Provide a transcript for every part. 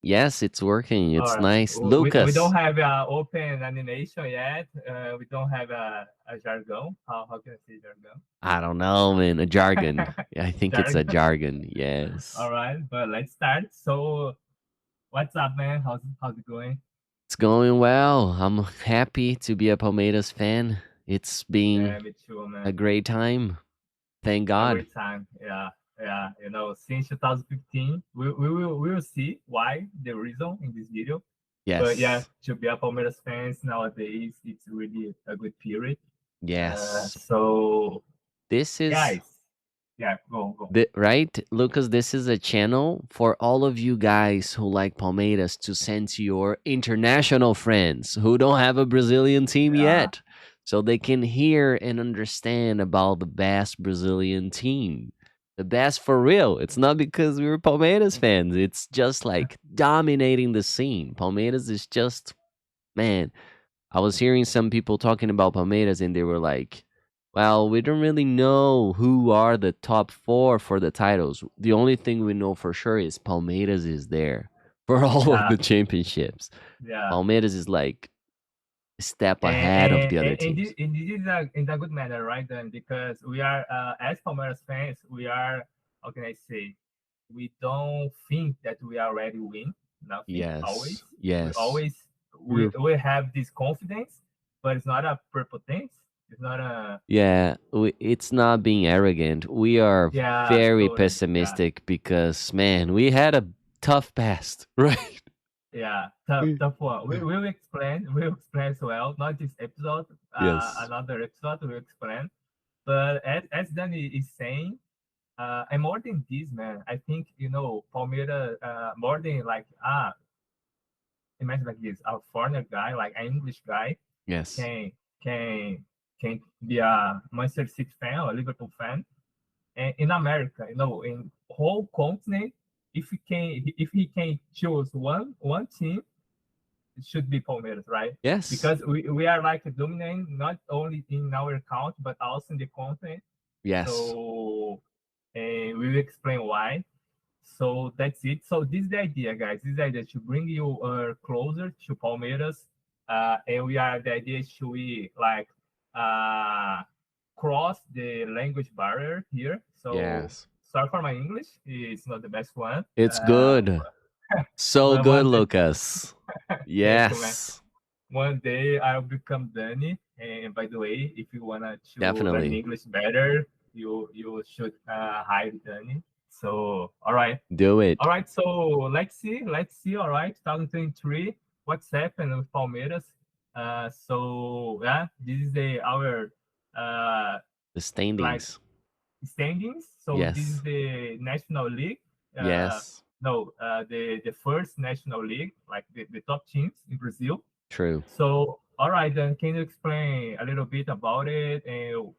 Yes, it's working. All It's right. nice. We don't Lucas. have open animation yet. We don't have a jargon. How can I say jargon? I don't know, man. A jargon. I think it's a Jargon. jargon. All Yes. right, but let's start. So, what's up, man? How's it going? It's going well. I'm happy to be a Palmeiras fan. It's been Yeah, me too, a man. great time. Thank A God. great time. Yeah, yeah. Since 2015, we will see why the reason in this video. But yeah, Yes. to be a Palmeiras fans nowadays, it's really a good period. Yes. So This is guys, yeah, go. the right, Lucas. This is a channel for all of you guys who like Palmeiras to send to your international friends who don't have a Brazilian team Yeah, yet, so they can hear and understand about the best Brazilian team. The best for real. It's not because we were Palmeiras fans. It's just like dominating the scene. Palmeiras is just, man, I was hearing some people talking about Palmeiras and they were like, well, we don't really know who are the top four for the titles. The only thing we know for sure is Palmeiras is there for all of yeah, the championships. yeah. Palmeiras is like a step And ahead of and, the other and, and teams. this, and this is a good manner, right? Then because we are as Palmeiras fans, we are, how can I say, we don't think that we already win nothing. Yes, Always, we yes. always We're, we have this confidence, but it's not a prepotence. It's not a yeah, it's not being arrogant. We are yeah, very totally, yeah. pessimistic because, man, we had a tough past, right? Yeah, tough, We- tough one. We'll explain as well. Not this episode, yes. another episode we'll explain. But as Danny is saying, and more than this, man, I think Palmeiras, more than like imagine like this, a foreigner guy, like an English guy, Yes. can can can be a Manchester City fan or a Liverpool fan, and in America, in whole continent, if he can choose one team, it should be Palmeiras, right? Yes. Because we are like dominating not only in our account but also in the continent. Yes. So and we will explain why. So that's it. So this is the idea, guys. This is the idea to bring you closer to Palmeiras, and the idea is to we like uh, cross the language barrier here. So Yes. sorry for my English; it's not the best one. It's good. So But good, one day, Lucas. thank you, man. Yes. One day I'll become Danny. And by the way, if you wanna to learn Definitely. English better, you should hire Danny. So Do it. all right. So let's see. All right, 2023. What's happened with Palmeiras? So yeah, this is our uh The like standings. standings. So this is Yes. the National League. Uh, Yes. no, the first National League, like the top teams in Brazil. True. So, all right, then can you explain a little bit about it and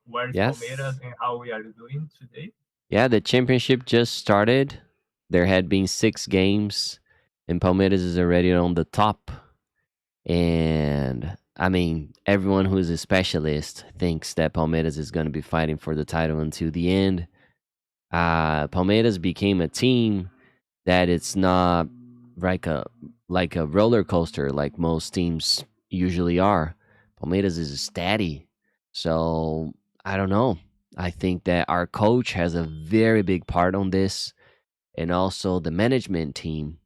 where is Palmeiras Yes. and how we are doing today? Yeah, the championship just started. There had been 6 games, and Palmeiras is already on the top. And I mean, everyone who is a specialist thinks that Palmeiras is going to be fighting for the title until the end. Palmeiras became a team that it's not like a roller coaster like most teams usually are. Palmeiras is steady. So I don't know. I think that our coach has a very big part on this, and also the management team.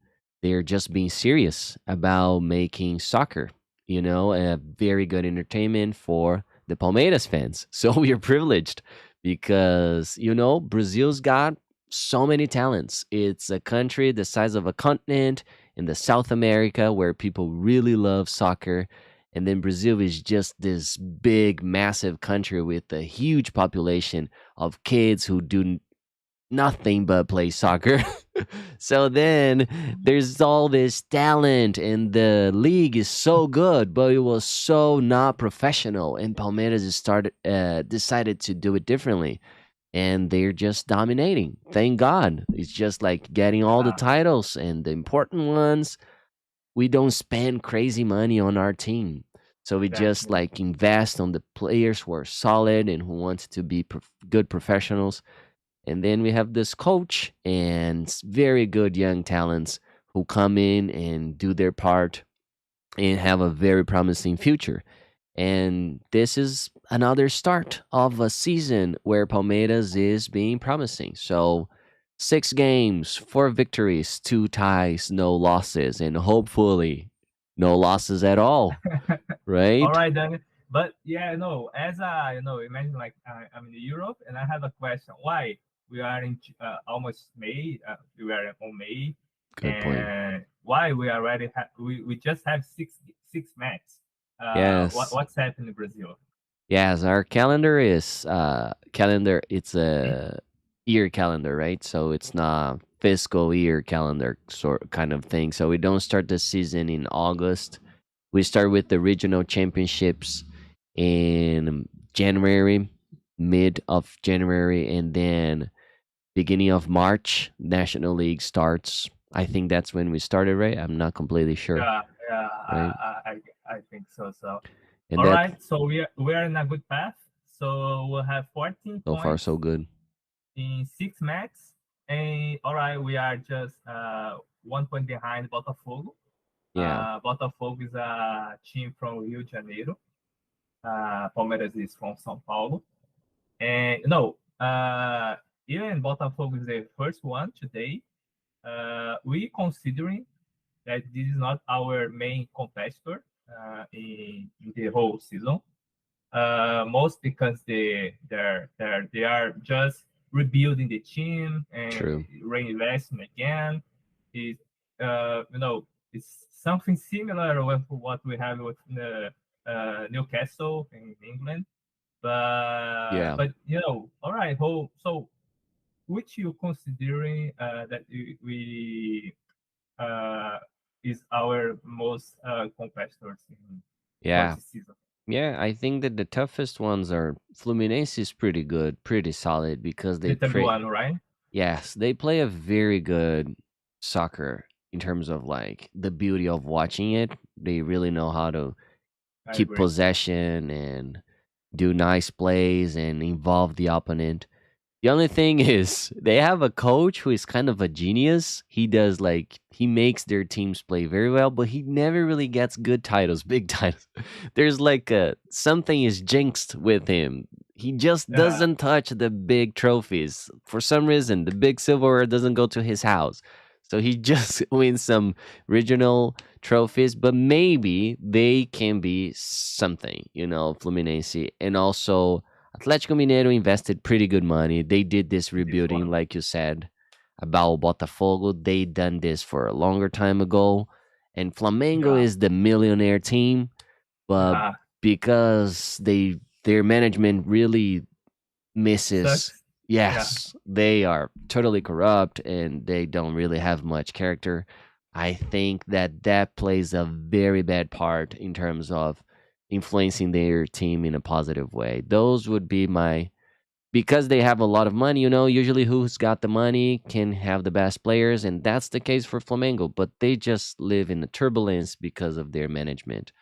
They're just being serious about making soccer, a very good entertainment for the Palmeiras fans. So we are privileged because, Brazil's got so many talents. It's a country the size of a continent in the South America where people really love soccer. And then Brazil is just this big, massive country with a huge population of kids who do nothing but play soccer. So then there's all this talent, and the league is so good, but it was so not professional. And Palmeiras decided to do it differently, and they're just dominating. Thank God. It's just like getting all the Yeah, titles and the important ones. We don't spend crazy money on our team. So we just exactly. like invest on the players who are solid and who want to be good professionals, and then we have this coach and very good young talents who come in and do their part and have a very promising future. And this is another start of a season where Palmeiras is being promising. So, 6 games, 4 victories, 2 ties, no losses, and hopefully no losses at all, All right? right, then. But yeah, no, as imagine like I'm in Europe and I have a question. Why we are in almost May? We are on May, Good point. and why we already we just have six matches. Yes. What's happening in Brazil? Yes, our calendar is calendar it's a year calendar, right? So it's not fiscal year calendar sort kind of thing. So we don't start the season in August. We start with the regional championships in January, mid of January, and then beginning of March, National League starts. I think that's when we started, right? I'm not completely sure, Yeah, yeah, right? I think so. So, And all that right, so we are in a good path. So we'll have 14 so far so points good. in 6 matches. And all right, we are just 1 point behind Botafogo. Yeah, Botafogo is a team from Rio de Janeiro. Palmeiras is from São Paulo. And no, even Botafogo is the first one today. We considering that this is not our main competitor in the whole season. Most because they are just rebuilding the team and true. reinvesting again. It it's something similar with what we have with the Newcastle in England. Yeah. But all right. So which you considering that we uh, is our most competitors for Yeah. this season? Yeah, I think that the toughest ones are Fluminense is pretty good, pretty solid because they The third play. one, right? Yes, they play a very good soccer in terms of like the beauty of watching it. They really know how to I keep agree. possession and do nice plays and involve the opponent. The only thing is, they have a coach who is kind of a genius. He does like he makes their teams play very well, but he never really gets good titles, big titles. There's like a something is jinxed with him. He just Uh, doesn't touch the big trophies. For some reason, the big silverware doesn't go to his house. So he just wins some regional trophies, but maybe they can be something, Fluminense. And also Atlético Mineiro invested pretty good money. They did this this rebuilding, one. like you said, about Botafogo. They done this for a longer time ago. And Flamengo Yeah. is the millionaire team, but Uh, because their management really misses, sucks. Yeah. yes, they are totally corrupt and they don't really have much character. I think that that plays a very bad part in terms of influencing their team in a positive way. Those would be my because they have a lot of money, usually who's got the money can have the best players, and that's the case for Flamengo, but they just live in the turbulence because of their management.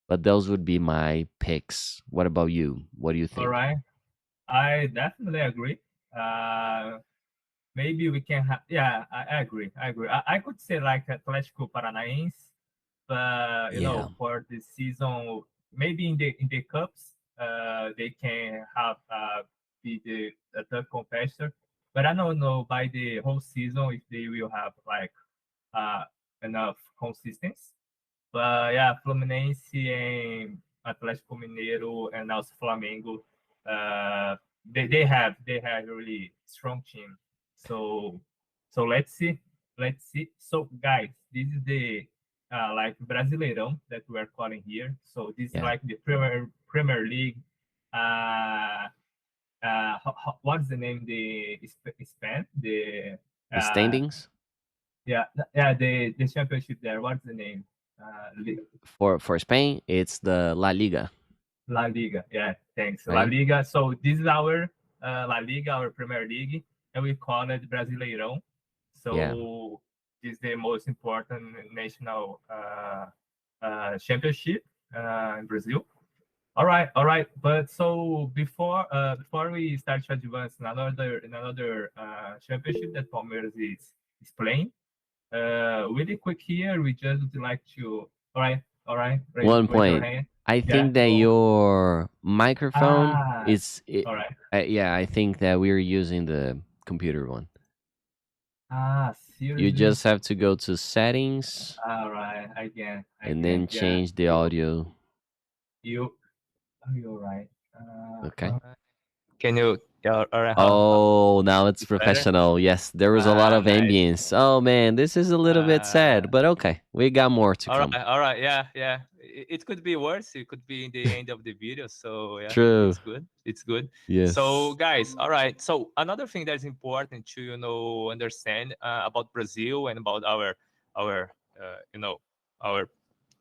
But those would be my picks. What about you? What do you All think? right. I definitely agree. Uh, Maybe we can have. Yeah, I agree. I agree. I could say like Atlético Paranaense, but Yeah. for this season, maybe in the cups, they can have be the third competitor. But I don't know by the whole season if they will have like uh, enough consistency. But yeah, Fluminense and Atlético Mineiro and also Flamengo, they have a really strong team. So let's see. So guys, this is the like Brasileirão that we are calling here. So this is Yeah. like the Premier League. Uh, what's the name? The Spain. The The uh, standings yeah, yeah, the championship there. What's the name? for Spain, it's the La Liga, La Liga. Yeah, thanks. La right? Liga. So this is our La Liga, our Premier League, and we call it Brasileirão. Yeah. So this is the most important national championship in Brazil. All right. But so before we start to advance in another championship that Palmeiras is playing, Really quick here, we just would like to. All right, One raise your point. hand. I Yeah, think that go. your microphone Ah, is. all right. Yeah, I think that we're using the computer one. Ah, You seriously? just have to go to settings All right, and again. then Yeah, change the audio. you, you're right. Okay. Can you? Yeah, all right. Oh, now it's It's better. professional. Yes, there was a lot Ah, of nice. ambience. Oh man, this is a little bit Uh, sad, but okay. We got more to come. all right, yeah, yeah. It could be worse. It could be in the end of the video. So yeah, True. it's good. It's good. So Yes. guys, all right. So another thing that's important to understand about Brazil and about our our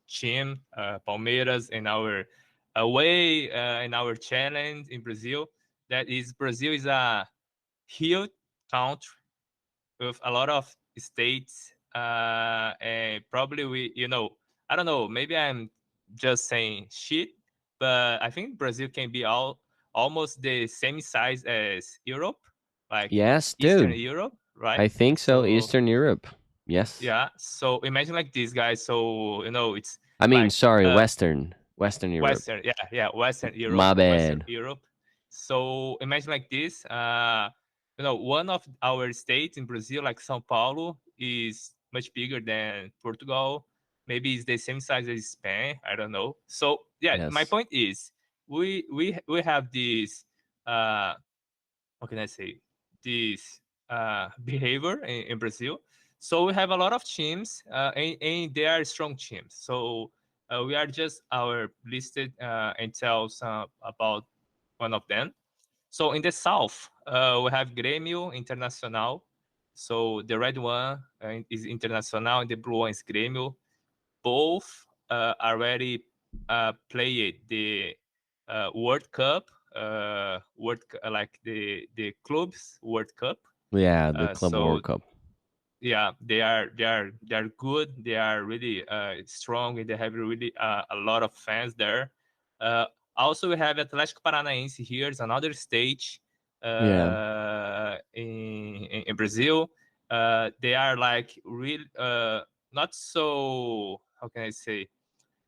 team, Palmeiras, and our away and our challenge in Brazil. That is, Brazil is a huge country with a lot of states, and probably I don't know, maybe I'm just saying shit, but I think Brazil can be almost the same size as Europe, like Yes, Eastern dude. Europe, right? I think so. So Eastern Europe. Yes. yeah, so imagine like this, guys. So it's I mean, like sorry, Western Europe. Western, yeah, yeah, My Western bad. Europe. So imagine like this. One of our states in Brazil, like São Paulo, is much bigger than Portugal. Maybe it's the same size as Spain. I don't know. So yeah, my Yes. point is, we have this. What can I say? This behavior in Brazil. So we have a lot of teams, and they are strong teams. So we are just our listed and tell some about one of them. So in the south, we have Grêmio Internacional. So the red one is Internacional, and the blue one is Grêmio. Both already played the World Cup, like the clubs World Cup. Yeah, the Club So World Cup. yeah, they are good. They are really strong, and they have really a lot of fans there. Uh, Also, we have Atlético Paranaense here. Is another stage Yeah. in Brazil. They are like real, not so. How can I say?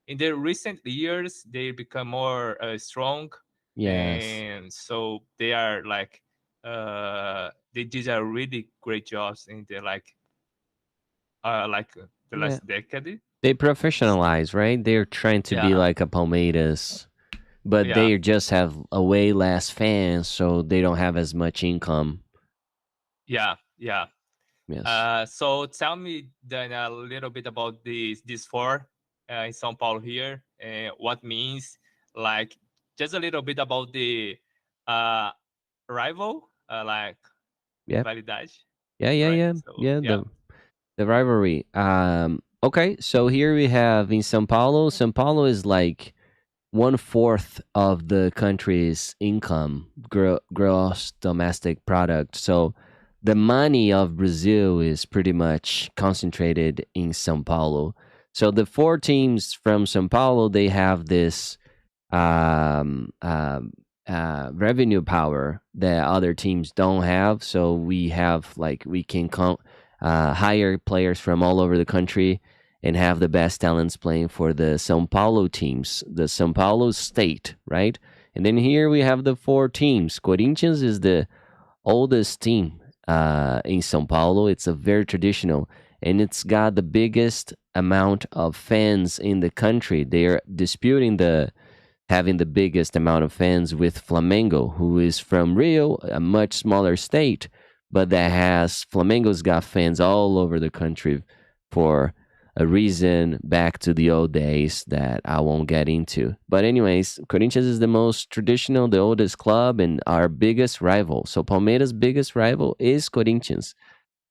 In the recent years, they become more strong, Yes. and so they are like they did a really great jobs in the Yeah. last decade. They professionalize, right? They're trying to be Yeah, like a Palmeiras, but yeah, they just have a way less fans, so they don't have as much income. yeah. Yes. So tell me then a little bit about these four in São Paulo here, and what means, like, just a little bit about the uh, rival, like Yep. rivalidade, Yeah, yeah, right? yeah. So Yeah, yeah, the rivalry. Okay, so here we have in São Paulo. São Paulo is like one fourth of the country's income, gross domestic product. So the money of Brazil is pretty much concentrated in São Paulo. So the four teams from São Paulo, they have this um, um, revenue power that other teams don't have. So we have like we can hire players from all over the country and have the best talents playing for the São Paulo teams, the São Paulo state, right? And then here we have the four teams. Corinthians is the oldest team in São Paulo. It's a very traditional, and it's got the biggest amount of fans in the country. They are disputing the having the biggest amount of fans with Flamengo, who is from Rio, a much smaller state, but that has Flamengo's got fans all over the country for a reason back to the old days that I won't get into. But anyways, Corinthians is the most traditional, the oldest club, and our biggest rival. So Palmeiras' biggest rival is Corinthians.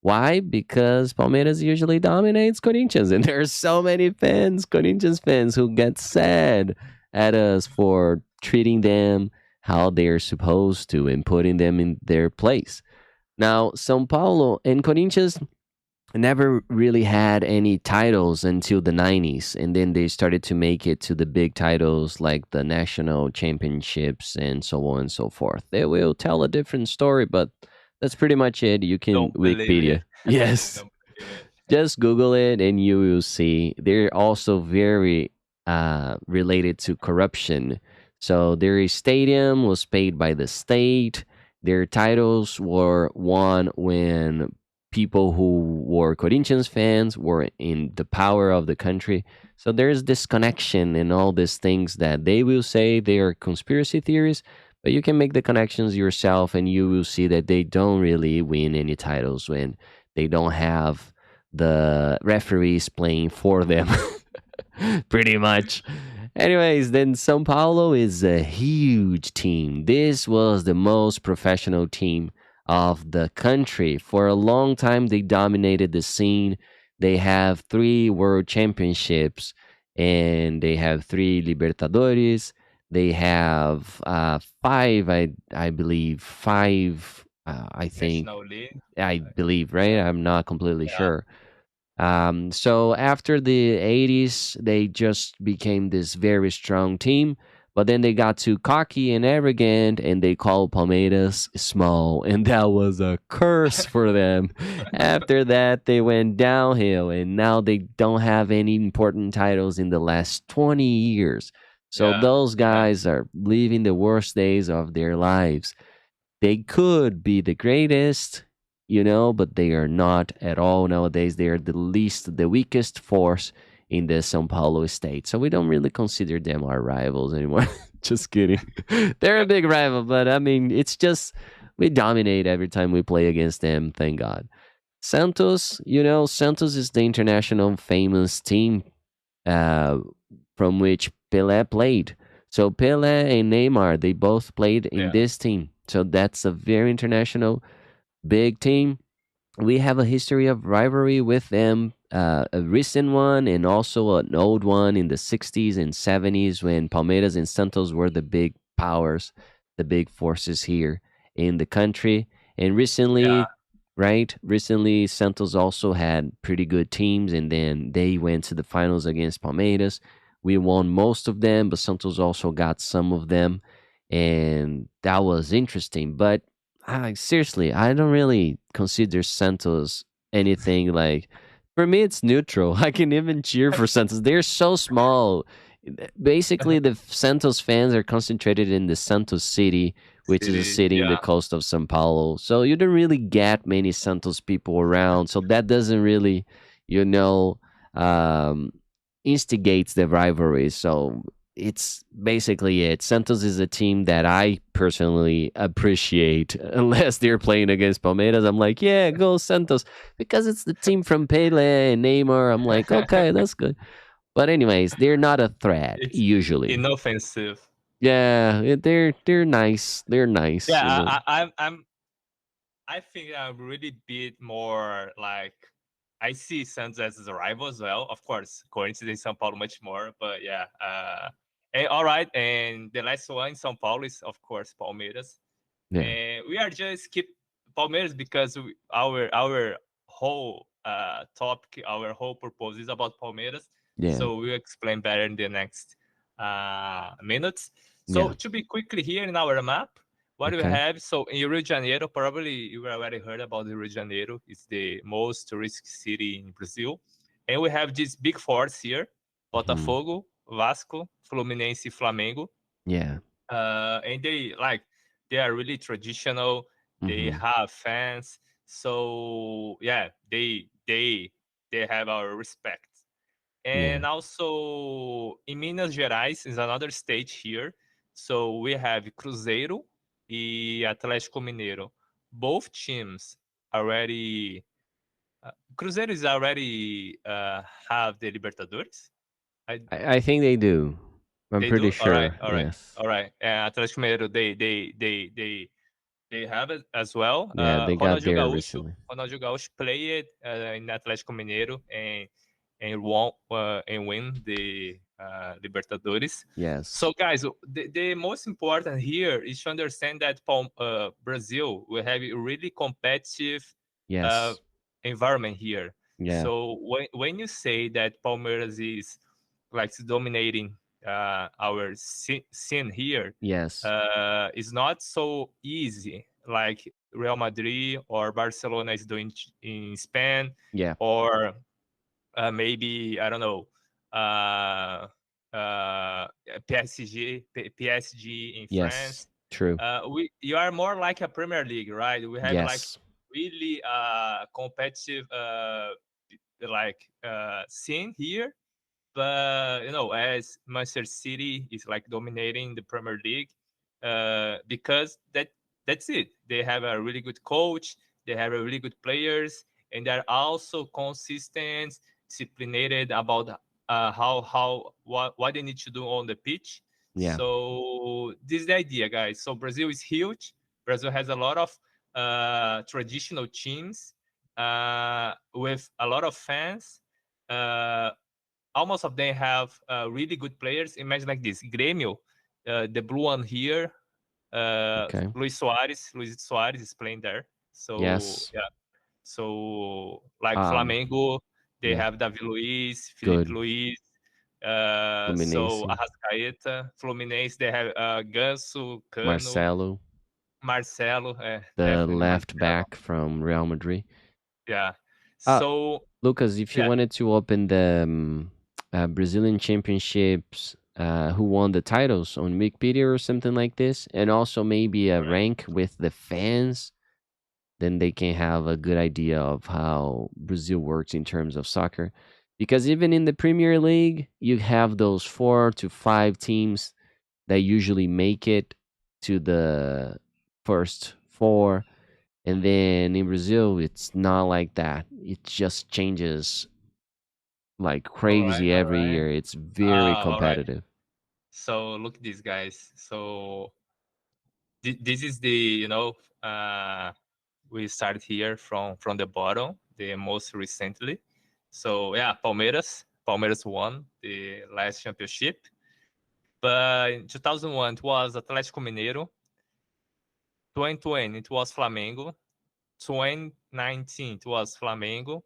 Why? Because Palmeiras usually dominates Corinthians, and there are so many fans, Corinthians fans, who get sad at us for treating them how they're supposed to and putting them in their place. Now, São Paulo and Corinthians never really had any titles until the 90s, and then they started to make it to the big titles like the national championships and so on and so forth. They will tell a different story, but that's pretty much it. You can don't believe it. Wikipedia. Yes. Don't believe it. Just Google it and you will see. They're also very related to corruption. So their stadium was paid by the state. Their titles were won when people who were Corinthians fans were in the power of the country. So there's this connection and all these things that they will say they are conspiracy theories, but you can make the connections yourself and you will see that they don't really win any titles when they don't have the referees playing for them. Pretty much. Anyways, then Sao Paulo is a huge team. This was the most professional team of the country. For a long time, they dominated the scene. They have 3 world championships and they have 3 Libertadores. They have 5, I believe, 5, I think, National League. I believe, right? I'm not completely Yeah, sure. So after the 80s, they just became this very strong team. But then they got too cocky and arrogant, and they called Palmeiras small, and that was a curse for them. After that, they went downhill, and now they don't have any important titles in the last 20 years. So yeah, those yeah, guys are living the worst days of their lives. They could be the greatest, but they are not at all nowadays. They are the weakest force in the Sao Paulo state. So we don't really consider them our rivals anymore. Just kidding. They're a big rival, but I mean, it's just we dominate every time we play against them, thank God. Santos, Santos is the international famous team uh, from which Pelé played. So Pelé and Neymar, they both played in yeah, this team. So that's a very international big team. We have a history of rivalry with them, a recent one and also an old one in the 60s and 70s when Palmeiras and Santos were the big powers, the big forces here in the country. And yeah. recently, right? Recently, Santos also had pretty good teams, and then they went to the finals against Palmeiras. We won most of them, but Santos also got some of them, and that was interesting. But seriously, I don't really consider Santos anything like. For me, it's neutral. I can even cheer for Santos. They're so small. Basically, the Santos fans are concentrated in the Santos city, which is a City, city in the yeah. coast of São Paulo. So you don't really get many Santos people around. So that doesn't really, you know, um, instigates the rivalry. So it's basically it. Santos is a team that I personally appreciate. Unless they're playing against Palmeiras, I'm like, yeah, go Santos, because it's the team from Pele and Neymar. I'm like, okay, that's good. But anyways, they're not a threat It's usually. inoffensive. Yeah, they're nice. They're nice. Yeah, I think I'm really bit more like I see Santos as a rival as well. Of course, Corinthians in São Paulo much more, but yeah. And all right, and the last one in São Paulo is of course Palmeiras, Yeah, and we are just keep Palmeiras because our whole topic, our whole purpose is about Palmeiras. yeah, So we'll explain better in the next minutes. So yeah. to be quickly here in our map, what we Okay. have, so in Rio de Janeiro, probably you already heard about Rio de Janeiro. It's the most touristic city in Brazil. And we have these big fours here, Hmm. Botafogo, Vasco, Fluminense, Flamengo. Yeah. And they are really traditional. They Hmm. have fans. So yeah, they have our respect. Yeah. And also in Minas Gerais is another state here. So we have Cruzeiro e Atlético Mineiro. Both teams already. Cruzeiro is already have the Libertadores. I, I think they do. I'm they pretty do. All right. sure. All right. Yes. All right. Atlético Mineiro they have it as well. Yeah, they got there recently. Ronaldinho Gaúcho played in Atlético Mineiro and won and win the Libertadores. Yes. So, guys, the most important here is to understand that Brazil will have a really competitive uh, Yes. environment here. Yeah. So, when you say that Palmeiras is like dominating our scene here, Yes. it's not so easy like Real Madrid or Barcelona is doing in Spain, Yeah. or maybe I don't know, uh, PSG in Yes. France. True. We You are more like a Premier League, right? We have like Yes. really competitive scene here, but as Manchester City is like dominating the Premier League, because that's it. They have a really good coach, they have a really good players, and they're also consistent, disciplined about how what they need to do on the pitch. Yeah. So this is the idea, guys. So Brazil is huge. Brazil has a lot of traditional teams with a lot of fans. Uh, Almost of them have really good players. Imagine like this: Grêmio, the blue one here, Okay. Luis Soares is playing there. So Yes. yeah, so like Um. Flamengo, they Yeah. have David Luiz, Felipe Good. Luiz. So Fluminense. Arrascaeta, Fluminense, they have Ganso, Cano, Marcelo, Marcelo, the definitely left Marcelo. back from Real Madrid. Yeah. Uh, So Lucas, if you yeah, wanted to open the Brazilian Championships, who won the titles on Wikipedia or something like this, and also maybe a correct. rank with the fans, then they can have a good idea of how Brazil works in terms of soccer. Because even in the Premier League, you have those 4 to 5 teams that usually make it to the first four. And then in Brazil, it's not like that. It just changes like All right, crazy all every right. year. It's very All right. competitive. So look at these guys. So this is the uh, we started here from the bottom, the most recently. So yeah, Palmeiras won the last championship, but in 2001 it was Atlético Mineiro. 2020 it was Flamengo. 2019 it was Flamengo.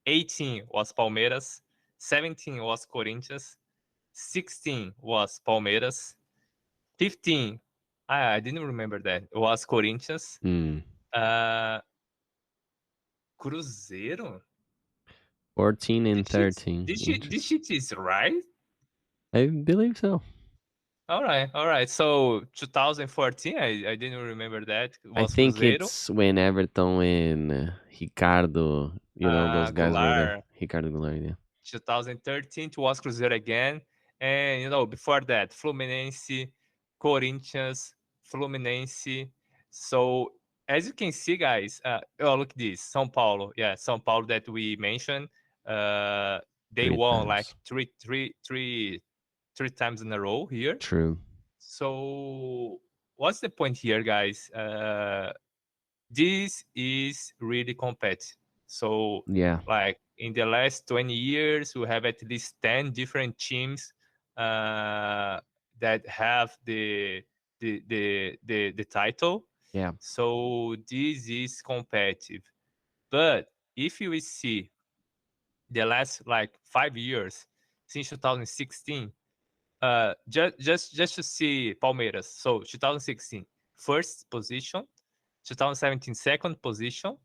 18 was Palmeiras. 17 was Corinthians. 16 was Palmeiras. 15. I didn't remember that. It was Corinthians. Hmm. Uh, Cruzeiro? 14 and This shit, 13. this Interesting. shit is right. I believe so. All right, all right. So 2014, I didn't remember that. It I was think Cruzeiro. it's when Everton and Ricardo, those guys were there. Goulart. Ricardo Goulart, yeah. 2013 it was Cruzeiro again. And before that, Fluminense, Corinthians, Fluminense. So as you can see, guys, oh look this, São Paulo. Yeah, São Paulo that we mentioned. They Three won like times. three times in a row here. True. So what's the point here, guys? This is really competitive. So, Yeah. like in the last 20 years, we have at least 10 different teams that have the title. Yeah. So this is competitive. But if you see the last like 5 years since 2016, just to see Palmeiras. So 2016, first position, 2017, second position,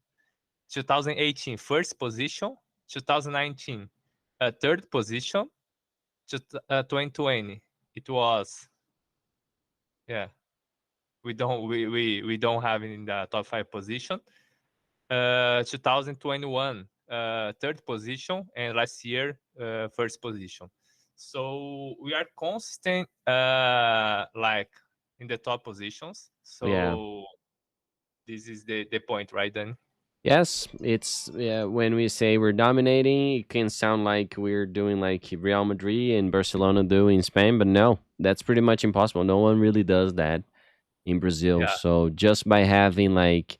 2018, first position, 2019, third position, 2020, it was, yeah, we don't have it in the top five position. 2021, third position, and last year, first position. So we are constant, like in the top positions. Yeah. So this is the point, right? Then Yes, it's yeah, when we say we're dominating, it can sound like we're doing like Real Madrid and Barcelona do in Spain, but no, that's pretty much impossible. No one really does that in Brazil. yeah, So just by having like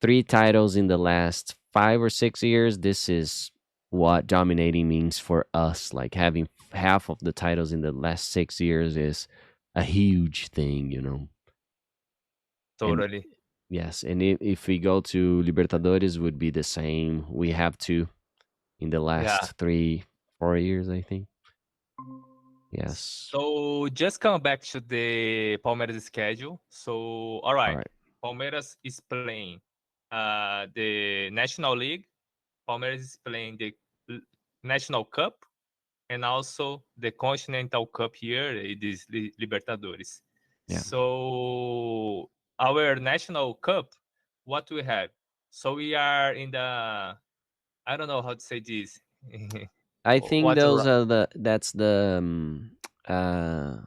3 titles in the last 5 or 6 years, this is what dominating means for us. Like having half of the titles in the last 6 years is a huge thing. And totally. yes, and if we go to Libertadores, would be the same. We have two in the Yeah. last 3 4 years, I think. Yes. So just come back to the Palmeiras schedule. So all All right, right. Palmeiras is playing the National League. Palmeiras is playing the National Cup and also the Continental Cup here, it is Libertadores. Yeah. So our National Cup, what we have? So we are in the, I don't know how to say this. I think What those are that's the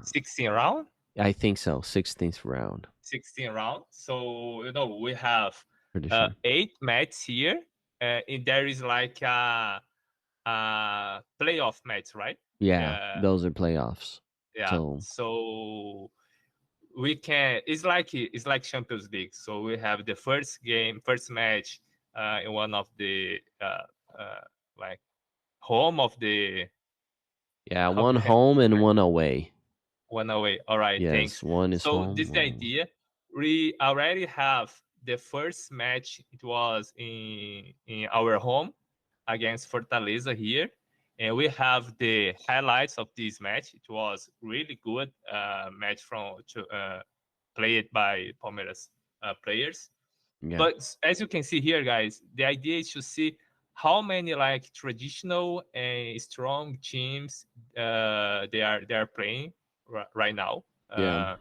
16 round? I think so, 16th round. 16 round. So we have Pretty sure. 8 matches here, and there is like a playoff match, right? Yeah, Uh, those are playoffs. yeah. So, So we can. It's like Champions League. So we have the first game, first match in one of the uh, like home of the yeah, how do one I have home and explain? one away. One away. All right, Yes, thanks. one is So home, this is the one away. idea. We already have the first match. It was in our home against Fortaleza here, and we have the highlights of this match. It was really good match played by Palmeiras players. Yeah. But as you can see here, guys, the idea is to see how many like traditional and strong teams they are playing right now. Yeah.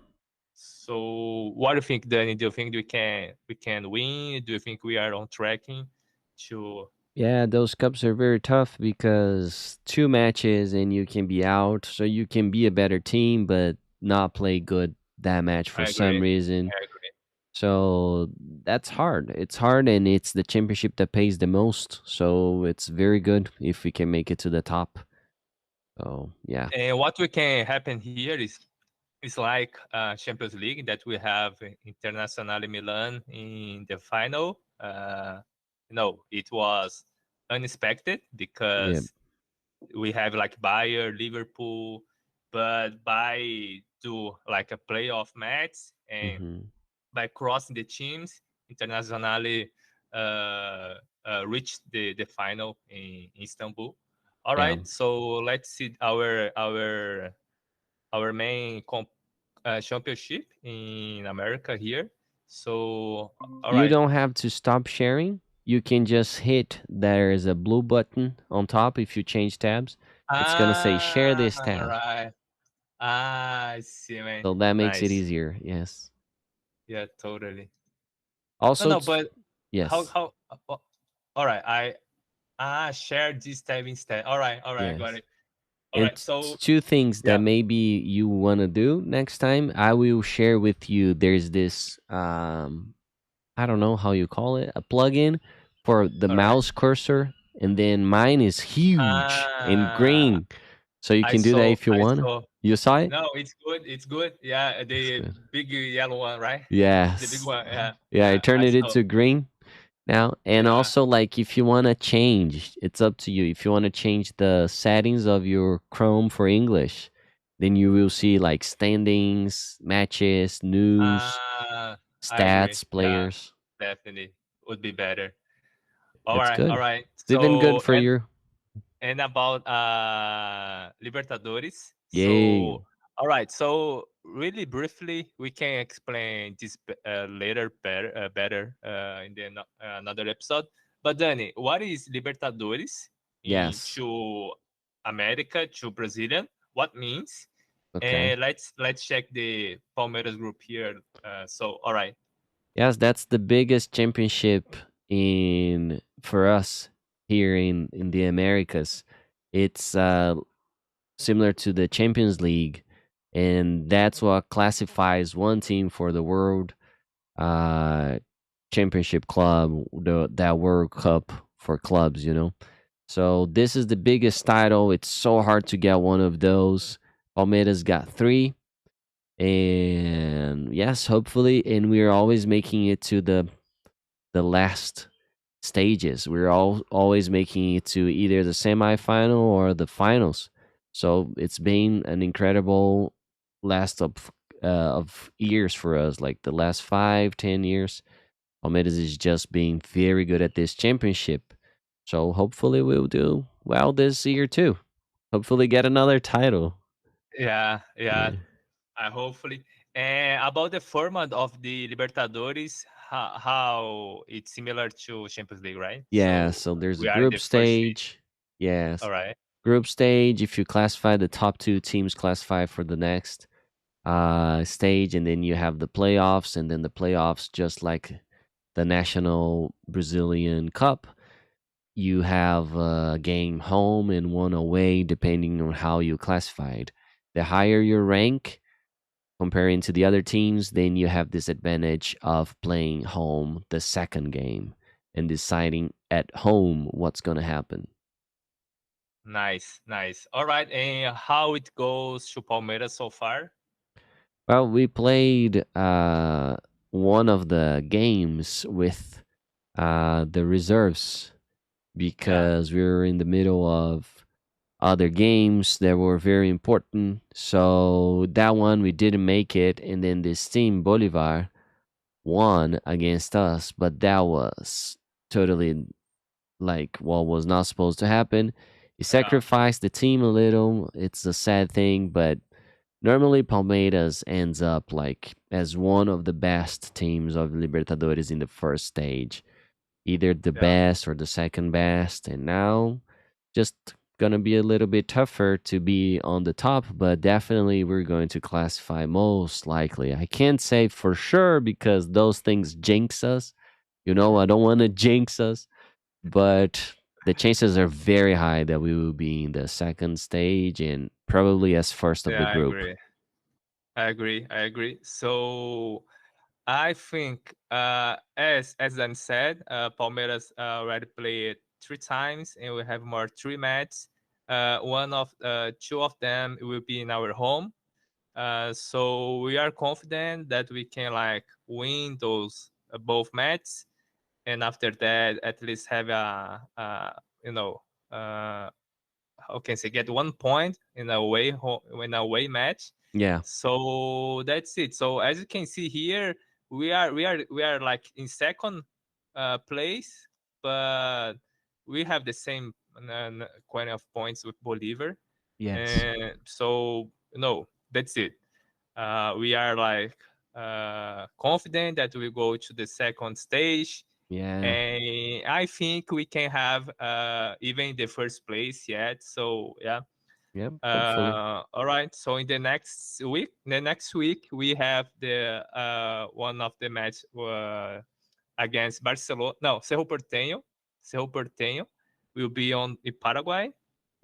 So what do you think, Danny? Do you think we can win? Do you think we are on tracking to? Yeah, those cups are very tough because two matches and you can be out. So you can be a better team, but not play good that match for I some agree. reason. I agree. So that's hard. It's hard, and it's the championship that pays the most. So it's very good if we can make it to the top. So yeah, And what we can happen here is it's like Champions League that we have Internazionale Milan in the final. It was unexpected yeah, because we have like Bayern, Liverpool, but by do like a playoff match and hmm by crossing the teams, Internazionale reached the final in Istanbul. All yeah. right, so let's see our main championship in America here. So, all You right. don't have to stop sharing. You can just hit. There is a blue button on top. If you change tabs, it's gonna say share this tab. Right. I see, man. So that makes it Nice. easier. Yes. Yeah, totally. No, Also, no, but yes, how? All right. I share this tab instead. All right, got yes. it. All And right. So two things that yeah. maybe you want to do next time, I will share with you. There's this I don't know how you call it, a plugin for the All right. mouse cursor, and then mine is huge and Uh, green, so you I can do that saw. if you I want. saw. You saw it? No, it's good. It's good. Yeah, It's the good. big yellow one, right? The big Yes. one. Yeah, Yeah, I I turned it saw. into green now. And Yeah. also, like, if you want to change, it's up to you. If you want to change the settings of your Chrome for English, then you will see like standings, matches, news, I agree. stats, Yeah, players. definitely would be better. All It's right, all good. right. It's even good So for you. and about Libertadores. Yay. So all right. So really briefly, we can explain this later better in another episode. But Danny, what is Libertadores Yes. into America to Brazilian? What means? Okay. And let's check the Palmeiras group here. So all right. Yes, that's the biggest championship in for us here in the Americas. It's similar to the Champions League, and that's what classifies one team for the World uh, Championship Club, that World Cup for clubs. So this is the biggest title. It's so hard to get one of those. Palmeiras got three, and yes, hopefully, and we're always making it to the last stages. We're always making it to either the semifinal or the finals. So it's been an incredible last of years for us. Like the last 5-10 years, Palmeiras is just being very good at this championship. So hopefully we'll do well this year too. Hopefully get another title. Yeah, yeah. Yeah. I hopefully. And about the format of the Libertadores, how it's similar to Champions League, right? Yeah, So so there's a we are in group the first stage. stage. Yes. All right. Group stage, if you classify the top two teams classify for the next stage, and then you have the playoffs, and then the playoffs, just like the National Brazilian Cup, you have a game home and one away, depending on how you classified. The higher your rank, comparing to the other teams, then you have this advantage of playing home the second game and deciding at home what's going to happen. Nice, nice. All right. And how it goes to Palmeiras so far? Well, we played one of the games with the reserves Yeah. because we were in the middle of other games that were very important. So that one we didn't make it, and then this team Bolivar won against us, but that was totally like what was not supposed to happen. He Yeah. sacrificed the team a little. It's a sad thing, but normally Palmeiras ends up like as one of the best teams of Libertadores in the first stage, either the Yeah. best or the second best, and now just gonna be a little bit tougher to be on the top, but definitely we're going to classify most likely. I can't say for sure because those things jinx us. I don't want to jinx us, but the chances are very high that we will be in the second stage and probably as first of Yeah, the I group. agree. I agree. I agree. So I think, as Dan said, Palmeiras already played 3 times, and we have more 3 matches. Two of them will be in our home. So we are confident that we can like win those both matches, and after that, at least have you know, uh, how can I say, get 1 point in a away match. Yeah. So that's it. So as you can see here, we are like in second place, but we have the same kind of points with Bolivar, Yes. and so no, that's it. We are like confident that we go to the second stage, Yeah. and I think we can have even the first place yet. So yeah. Yep. Hopefully. All right. So in the next week we have the one of the match against Barcelona. No, Cerro Porteño. Cerro Porteño will be on in Paraguay.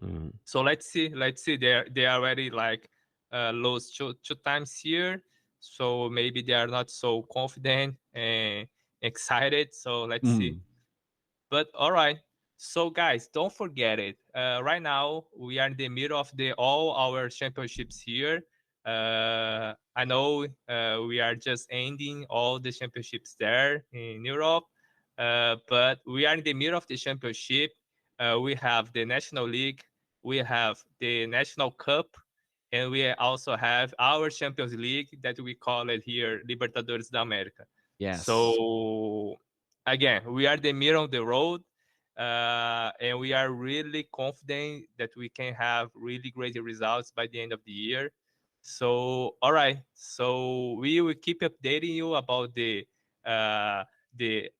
Mhm. So let's see. Let's see. They already like lost two times here. So maybe they are not so confident and excited. So let's see. Mm. But all right. So guys, don't forget it. Right now we are in the middle of the all our championships here. I know we are just ending all the championships there in Europe, but we are in the middle of the championship. We have the National League, we have the National Cup, and we also have our Champions League that we call it here Libertadores da América. Yes. So again, we are the middle of the road, and we are really confident that we can have really great results by the end of the year. So, all right. So we will keep updating you about the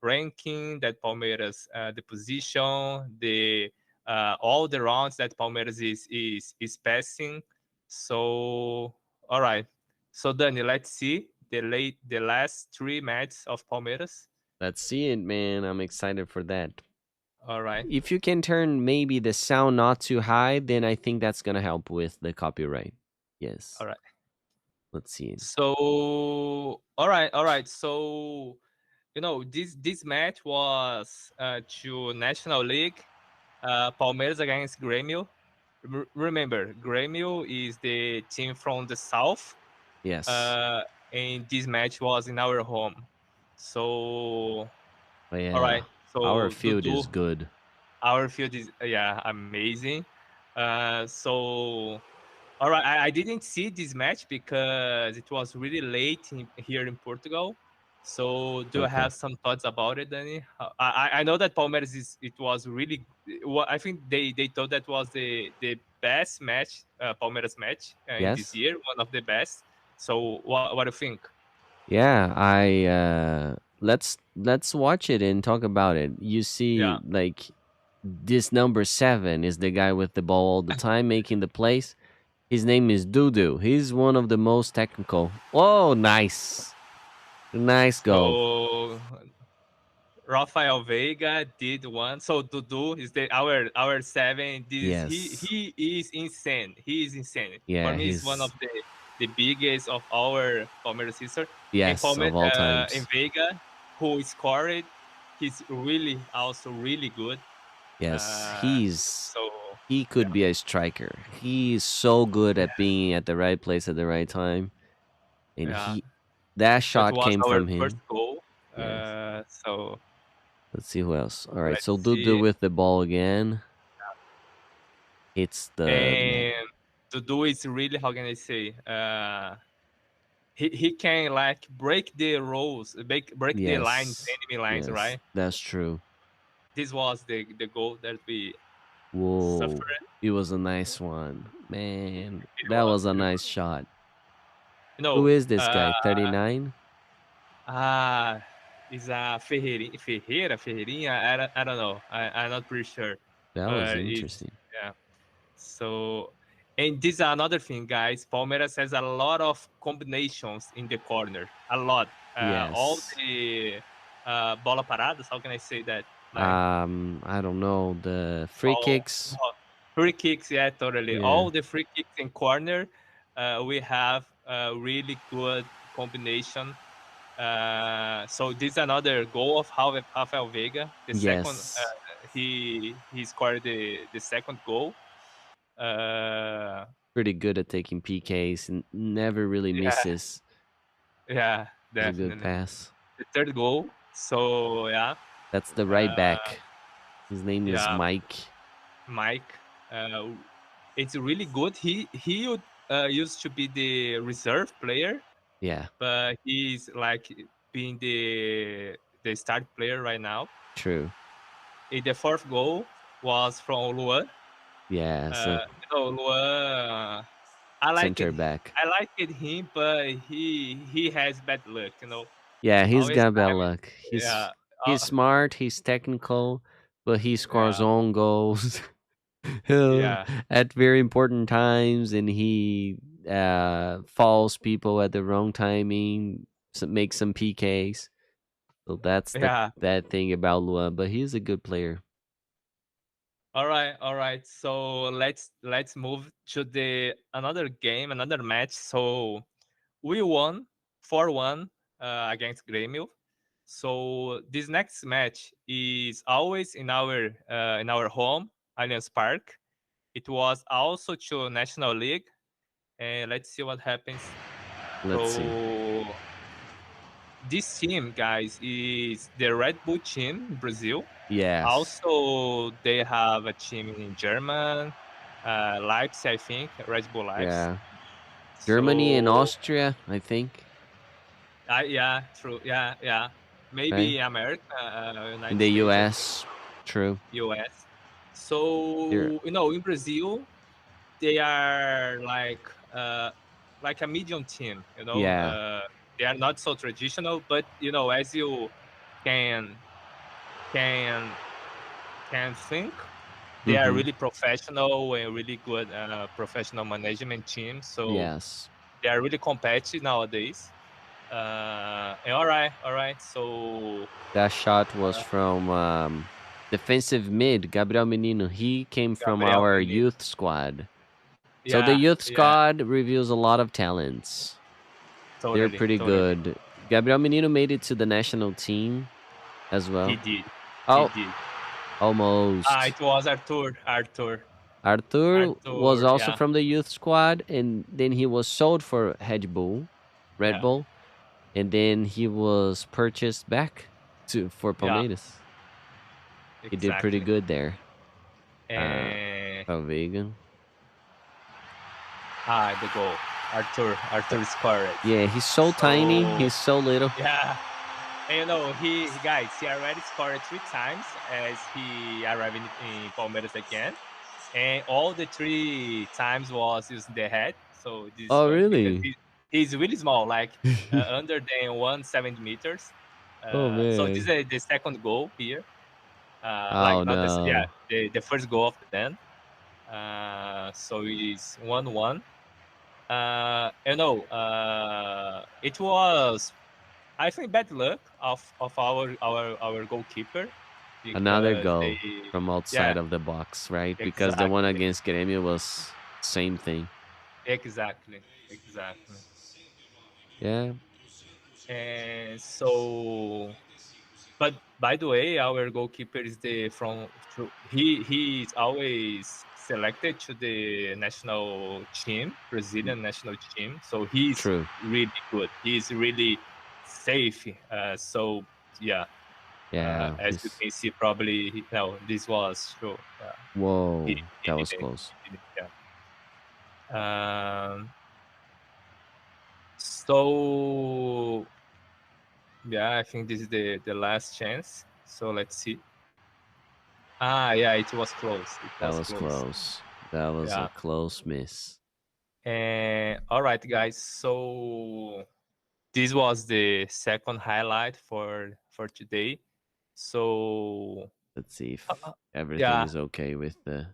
ranking that Palmeiras, the position, the all the rounds that Palmeiras is passing. So, all right. So, Dani, let's see the last 3 matches of Palmeiras. Let's see it, man. I'm excited for that. All right. If you can turn maybe the sound not too high, then I think that's gonna help with the copyright. Yes. All right. Let's see it. So, all right, all right. So, this match was to National League, Palmeiras against Grêmio. Remember, Grêmio is the team from the south, Yes. uh, and this match was in our home. So, But all yeah, right. our So, field is Dudu, good. our field is, yeah, amazing. So all right, I didn't see this match because it was really late here in Portugal. So, do you Okay. have some thoughts about it, Danny? I know that Palmeiras it was really. Well, I think they thought that was the best match, Palmeiras match in this Yes. year, one of the best. So what do you think? Yeah, I let's watch it and talk about it. You Yeah. see, like this number 7 is the guy with the ball all the time making the plays. His name is Dudu. He's one of the most technical. Oh, nice. Nice goal. So Rafael Veiga did one. So Dudu is our seven. This Yes. he is insane. He is insane. For Yeah, me, he's one of he's the biggest of our Palmeiras history. And yes, of all And times. Veiga, who scored, he's really also really good. Yes, So he yeah, could be a striker. He's so good yeah, at being at the right place at the right time. And yeah. that That shot was came our from first him. goal. Yes. So Let's see who else. All right, let's so Dudu see. with the ball again. It's the net. And to do is really, how can I say? He can like break the rules, break the lines, Yes. enemy lines, Yes, right? that's true. This was the goal that we Whoa. suffered. It was a nice one. Man, that was a It nice was, shot. you Who know, is this guy? 39? uh, is a Ferreirinha. I don't know. I'm not pretty sure, That was but it's interesting. yeah. So, and this is another thing, guys. Palmeiras has a lot of combinations in the corner. A lot. All Yes. the bola paradas. How can I say that? Like I don't know. The free all kicks. free kicks. Yeah, totally. Yeah. All the free kicks in corner. We have a really good combination. So this is another goal of Rafael Veiga. The second, Yes. he scored the second goal. Uh, Pretty good at taking PKs and never really yeah, misses. yeah, It's a good definitely. pass. The third goal. So yeah, That's the right uh, back. His name is yeah, Mike. Mike. Uh, it's really good. He used to be the reserve player, Yeah, but he's like being the start player right now. true. The fourth goal was from Luan. Yeah, so Luan. I like it. center back. I liked him, but he has bad luck. Yeah, he's Always got bad time. luck. Yeah, He's smart, he's technical, but he scores yeah, own goals yeah, at very important times, and he falls people at the wrong timing, makes some PKs. So that's the yeah. bad thing about Lua, but he's a good player. All right, all right. So let's move to the another game, another match. So we won 4-1 against Grêmio. So this next match is always in our home, Allianz Park. It was also to National League, and let's see what happens. Let's see. So this team, guys, is the Red Bull team in Brazil. Yes. Also, they have a team in German, Leipzig, I think, Red Bull Leipzig. Yeah. Germany and So, Austria, I think, yeah, true, yeah, yeah. right? Maybe America, In United the States, I think, US. True. US. They're So, in Brazil, they are like a medium team. yeah. They are not so traditional, but as you can can can think, they are Mhm. really professional and really good professional management team. So Yes. they are really competitive nowadays. And all right. So That shot was from defensive mid Gabriel Menino. He came from Gabriel our Menino, youth squad. So the yeah, youth yeah, squad reveals a lot of talents. They're totally, pretty totally. good. Gabriel Menino made it to the national team as He well. did, he Oh, did. almost. It was Arthur, Arthur was Arthur. also Yeah, from the youth squad, and then he was sold for Red yeah, Bull, and then he was purchased back to for yeah, Palmeiras. He did pretty exactly. good there. Uh, And Vegan. the goal, Arthur scored. Yeah, he's so tiny. So He's so little. yeah. And he guys, he already scored 3 times as he arrived in Palmeiras again, and all the 3 times was using the head. So this Oh, because really? He's really small, like under than 170 meters. Oh So this man. is the second goal here. Like Oh not this, yeah, no. the first goal of them. So it's 1-1. It was, I think, bad luck of our goalkeeper Another because they, goal from outside yeah, of the box, right? Because the one exactly, against Grêmio was same thing. exactly. Yeah, And so, but by the way, our goalkeeper is the from he is always selected to the national team, Brazilian national team. So he's true. really good. He's really safe. So yeah, Yeah, as you he's can see, probably no, this was true. He, whoa, he that was didn't. close. He didn't, yeah. So yeah, I think this is the last chance. So let's see. Yeah, it was close. It That was was close. close. That was a Yeah. close miss. And all right, guys. So this was the second highlight for today. So Let's see uh, if uh, everything yeah, is okay with the.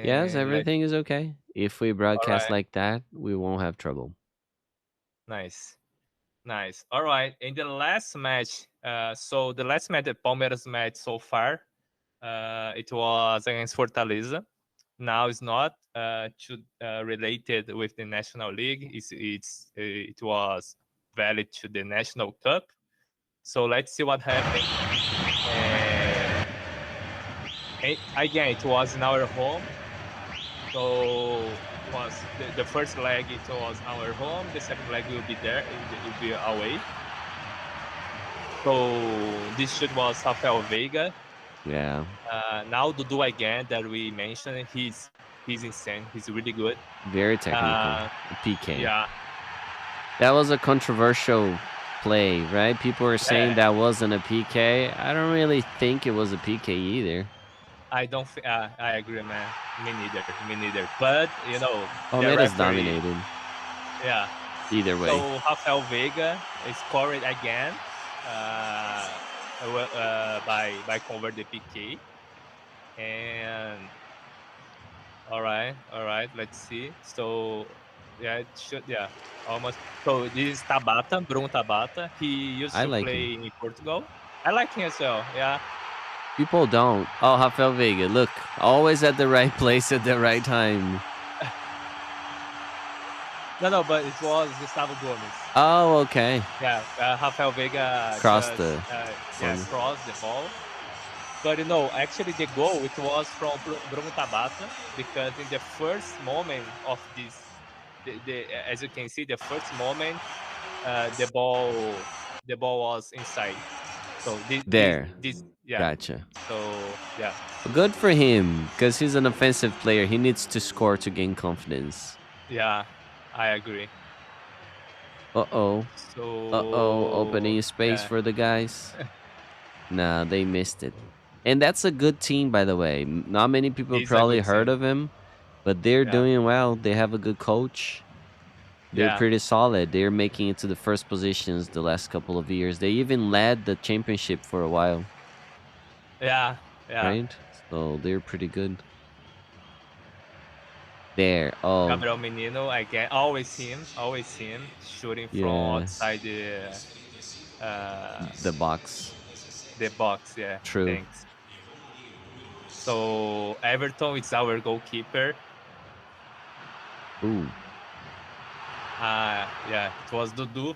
Yes, and let everything is okay. If we all broadcast right, like that, we won't have trouble. nice, nice. All right, in the last match, so the last match, the Palmeiras match so far, it was against Fortaleza. Now it's not related with the National League. It was valid to the National Cup. So let's see what happened. And again, it was in our home. So it was the first leg. It was our home. The second leg will be there. It will be away. So this shoot was Rafael Veiga. Yeah, Now Dudu again that we mentioned. He's insane. He's really good. very technical. Uh, A PK. yeah, That was a controversial play, right? People were saying yeah. that wasn't a PK. I don't really think it was a PK either. I don't. I agree, man. Me neither. Me neither. But the Palmeiras referee. dominated Yeah. either way. So Rafael Veiga scored again uh, by convert the PK. And all right. Let's see. So yeah, it should, yeah, almost. So this is Tabata, Bruno Tabata. He used I to like him. play in Portugal. I like him as well. Yeah. People don't. Oh, Rafael Veiga, look, always at the right place at the right time. No, but it was Gustavo Gomes. Oh, okay. Yeah, Rafael Veiga Cross just the corner. crossed the ball. But actually the goal it was from Bruno Tabata because in the first moment of this, as you can see, the first moment the ball was inside. So There. yeah. Gotcha. So yeah, Good for him, because he's an offensive player. He needs to score to gain confidence. yeah, I agree. Uh-oh. Uh-oh. So Opening space yeah, for the guys. Nah, they missed it. And that's a good team, by the way. Not many people he's a probably good heard team. of him, but they're Yeah, doing well. They have a good coach. They're yeah, pretty solid. They're making it to the first positions the last couple of years. They even led the championship for a while, yeah, yeah. right? So they're pretty good. There. Oh, Gabriel Menino, again, always him shooting from yes. outside uh, The box. the box. Yeah, True. thanks. So Everton is our goalkeeper. Ooh. Yeah, it was Dudu.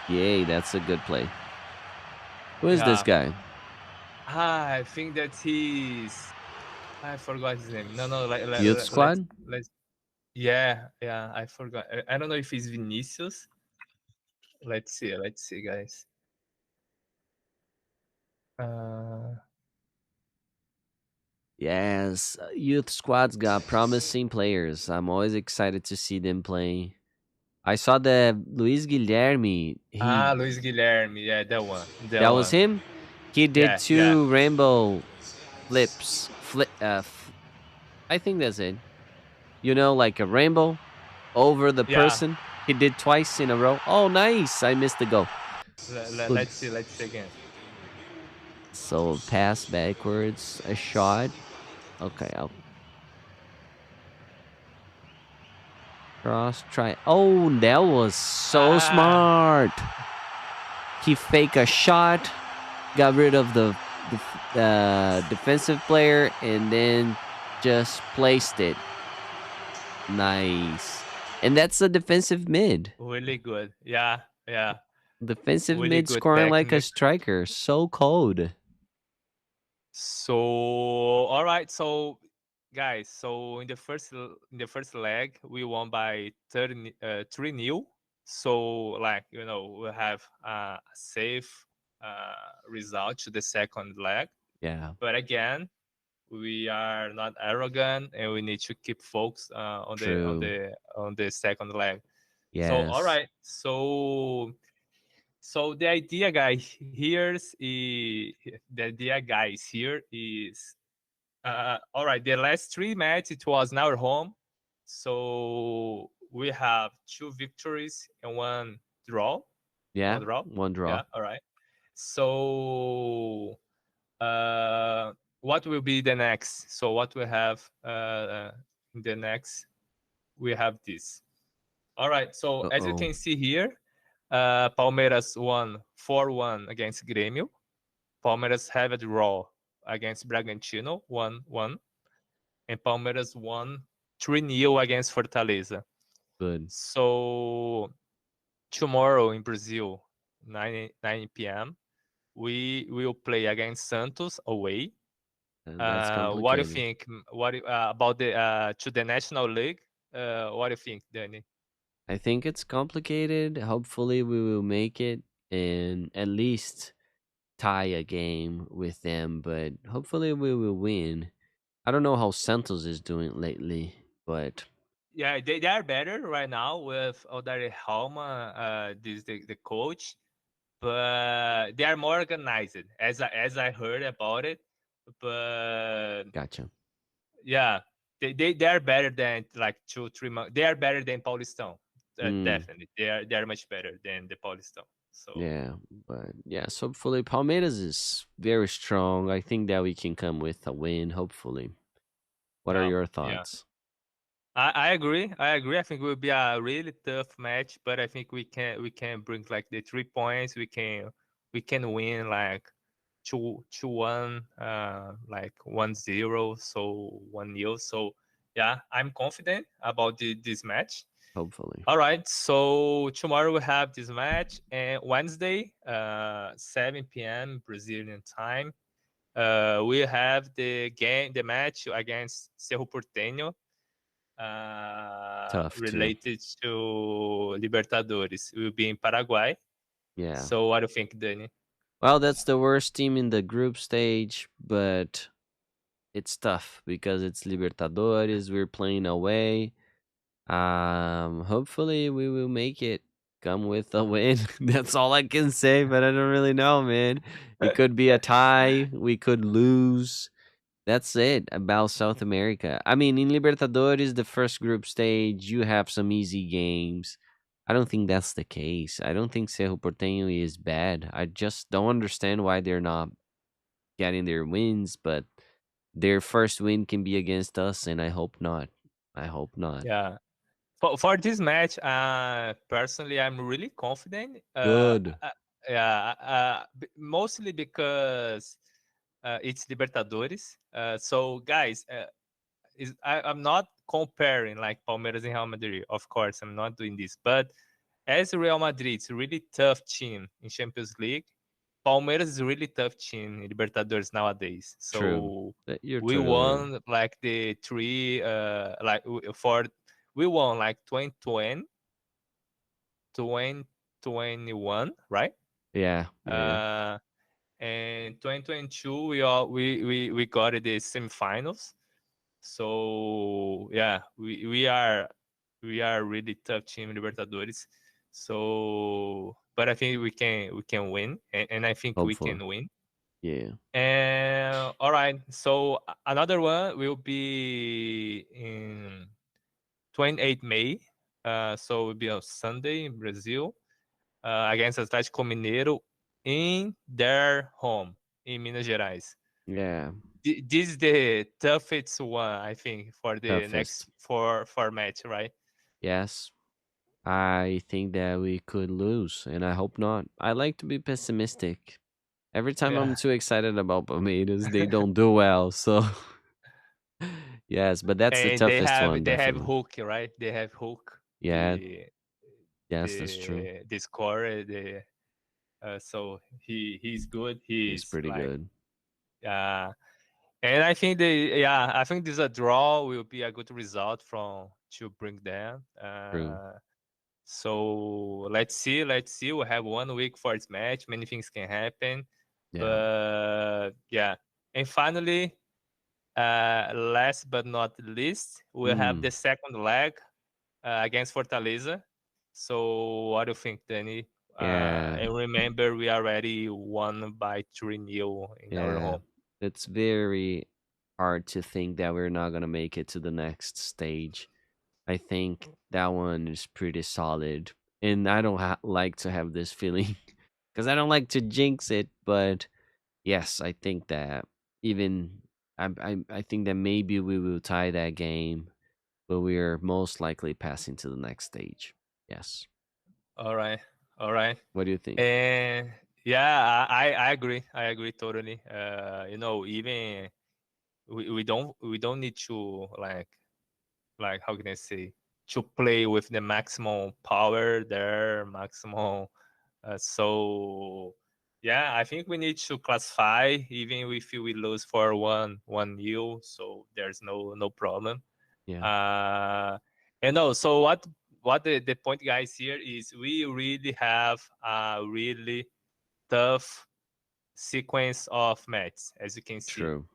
Yay, that's a good play. Who is this Yeah. guy? I think that I forgot his name. No, Youth squad? let's. Yeah, yeah, I forgot. I don't know if it's Vinicius. Let's see, guys. Uh, Yes, youth squads got promising players. I'm always excited to see them play. I saw that Luis Guilherme, Luis Guilherme. Yeah, that that was one. him. He did Yeah, yeah, two rainbow flips. I think that's it. You know, like a rainbow over the Yeah. person. He did twice in a row. Oh, nice. I missed the goal. Good. Let's see. Let's see again. So pass backwards, a shot. Okay, I'll cross, try. Oh, that was so Ah, smart. He fake a shot, got rid of the defensive player, and then just placed it. Nice. And that's a defensive mid. really good. Yeah, yeah. Defensive Really mid good scoring like a technique. striker. So cold. So, all right. So, guys, so in the first leg, we won by 3-0. So, like, we have a safe result to the second leg. Yeah, But again, we are not arrogant, and we need to keep focus true. on the second leg. So, all Yes. right. So the idea, guys, here is all right. The last three matches, it was in our home, so we have two victories and draw. Yeah, One draw. one draw. Yeah. All right. So what will be the next? So what we have in the next? We have this. All right. So as you Uh-oh. can see here, Palmeiras won 4-1 against Grêmio. Palmeiras have a draw against Bragantino, 1-1. And Palmeiras won 3-0 against Fortaleza. Good. So tomorrow in Brazil, 9 p.m., we will play against Santos away. That's What do you complicated. think? About the to the National League? What do you think, Danny? I think it's complicated. Hopefully, we will make it and at least tie a game with them, but hopefully, we will win. I don't know how Santos is doing lately, but Yeah, they are better right now with Odair Halma, this the coach, but they are more organized as I heard about it. But gotcha. yeah, they are better than like 2 3 months. They are better than Paulistão. Mm, Definitely, they are much better than the Paulistão. So yeah, but yes, hopefully, Palmeiras is very strong. I think that we can come with a win, hopefully. What are yeah, your yeah. thoughts? I agree. I agree. I think it will be a really tough match, but I think we can bring like the 3 points. We can win like 2-1, like 1-0, so 1-0. So yeah, I'm confident about this match. Hopefully. All right. So tomorrow we have this match, and Wednesday, 7 p.m. Brazilian time, we have the match against Cerro Porteño, Tough, too. related to Libertadores. Will be in Paraguay. Yeah. So what do you think, Danny? Well, that's the worst team in the group stage, but it's tough because it's Libertadores. We're playing away. Hopefully we will make it. Come with a win. That's all I can say, but I don't really know, man. It could be a tie. We could lose. That's it about South America. I mean, in Libertadores, the first group stage, you have some easy games. I don't think that's the case. I don't think Cerro Porteño is bad. I just don't understand why they're not getting their wins, but their first win can be against us, and I hope not. I hope not. Yeah. For this match, personally, I'm really confident. Good. Yeah, mostly because it's Libertadores. So, guys, I'm not comparing like Palmeiras and Real Madrid. Of course, I'm not doing this. But as Real Madrid, it's a really tough team in Champions League. Palmeiras is a really tough team in Libertadores nowadays. True. So You're we totally right. won like the three, for we won like 2020, 2021, right? Yeah, yeah, yeah. Uh, and 2022, we got the semifinals. So yeah, we are really tough team in Libertadores. So, but I think we can win, and I think we Hopefully. can win. Yeah. And all right, so another one will be in 28 May. So it will be on Sunday in Brazil against Atlético Mineiro in their home in Minas Gerais. Yeah, This is the toughest one, I think, for the toughest. next four match, right? Yes, I think that we could lose, and I hope not. I like to be pessimistic. Every time I'm Yeah. too excited about Palmeiras, they don't do well. So, yes, but that's the And toughest one, they have definitely. Hook, right? They have Hook, Yeah, yes, that's true. the scorer, the so he's good. He's He's pretty like good. uh and I think I think this a draw will be a good result from to bring them. True. So let's see. We have 1 week for this match. Many things can happen, Yeah. but yeah. And finally, last but not least, we have Mm, the second leg against Fortaleza. So what do you think, Danny? yeah. And remember, we already won by 3-0 in our Yeah. home. It's very hard to think that we're not going to make it to the next stage. I think that one is pretty solid. And I don't like to have this feeling because I don't like to jinx it. But yes, I think that even I think that maybe we will tie that game, but we are most likely passing to the next stage. Yes. All right, all right. What do you think? And yeah, I agree. I agree totally. Even we don't need to like how can I say to play with the maximum power there, maximum. So yeah, I think we need to classify even if we lose for one nil. So there's no problem. Yeah. Uh, and no, so what the point, guys, here is we really have a really tough sequence of matches, as you can see. True.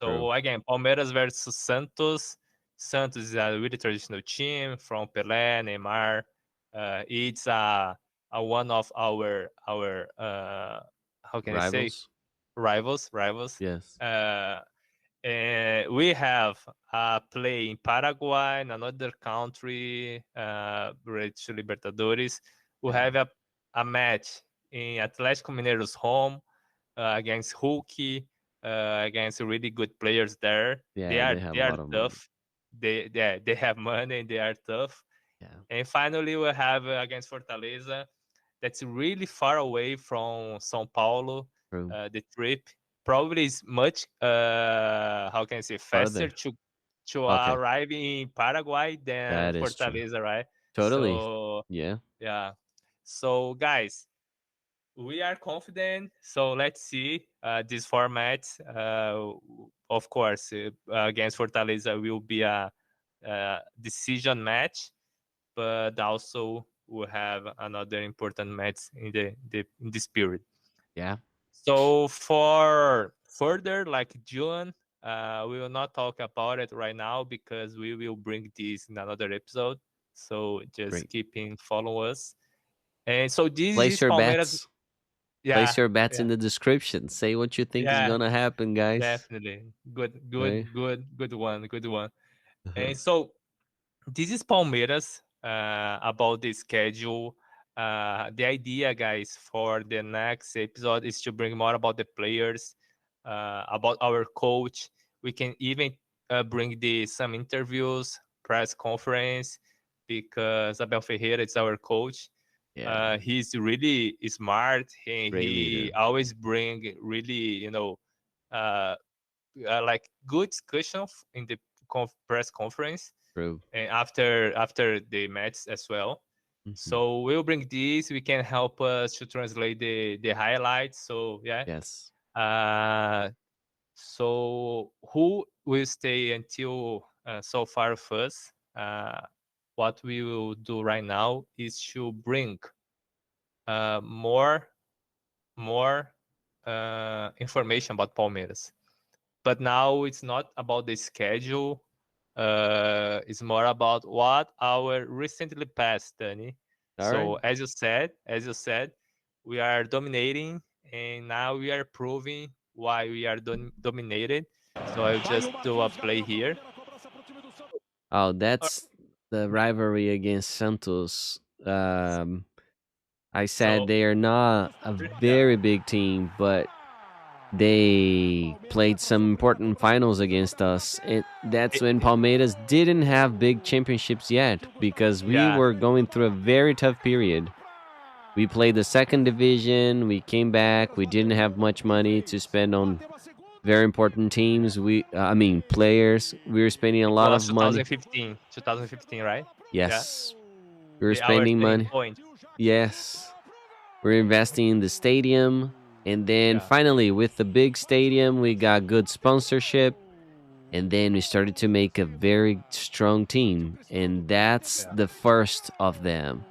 True. So again, Palmeiras versus Santos. Santos is a really traditional team from Pelé, Neymar. It's a one of our how can I say Rivals? rivals. Yes. Uh, and we have a play in Paraguay, in another country, related to Libertadores. We Yeah. have a match in Atlético Mineiro's home against Hulk, against really good players there. Yeah, they have They a are lot of money. tough. They have money and they are tough. Yeah. And finally, we have against Fortaleza, that's really far away from São Paulo. True. The trip probably is much how can I say faster Further. to Okay. arrive in Paraguay than That is true. Fortaleza, right? Totally. So Yeah. yeah. So guys, we are confident. So let's see this format. Of course, against Fortaleza will be a decision match, but also we'll have another important match in this period. Yeah. So for further, like June, we will not talk about it right now because we will bring this in another episode. So just Great. keep in follow us. And so this Place is your Palmeiras. bets. Yeah, Place your bets yeah, in the description. Say what you think is yeah, gonna happen, guys. definitely. Right? Good one, good one. And so this is Palmeiras about the schedule. The idea, guys, for the next episode is to bring more about the players, about our coach. We can even bring some interviews, press conference, because Abel Ferreira is our coach. Yeah. He's really smart, and Great he leader. always bring really, uh, like good discussion in the press conference True. and after the match as well. Hmm. So we'll bring this. We can help us to translate the highlights. So yeah. Yes. Uh, so who will stay until so far first? What we will do right now is to bring more more information about Palmeiras. But now it's not about the schedule. It's more about what our recently passed, Danny. All right. So as you said, we are dominating, and now we are proving why we are dominated. So I'll just do a play here. Oh, Uh, that's the rivalry against Santos. I said So they are not a yeah, very big team, but they played some important finals against us. That's it, when Palmeiras didn't have big championships yet because we yeah, were going through a very tough period. We played the second division, we came back, we didn't have much money to spend on very important teams. I mean, players. We were spending a It lot was of money. 2015, right? Yeah, Yes, we were our spending turning money. point. Yes, we're investing in the stadium. And then Yeah, finally, with the big stadium, we got good sponsorship. And then we started to make a very strong team. And that's yeah, the first of them.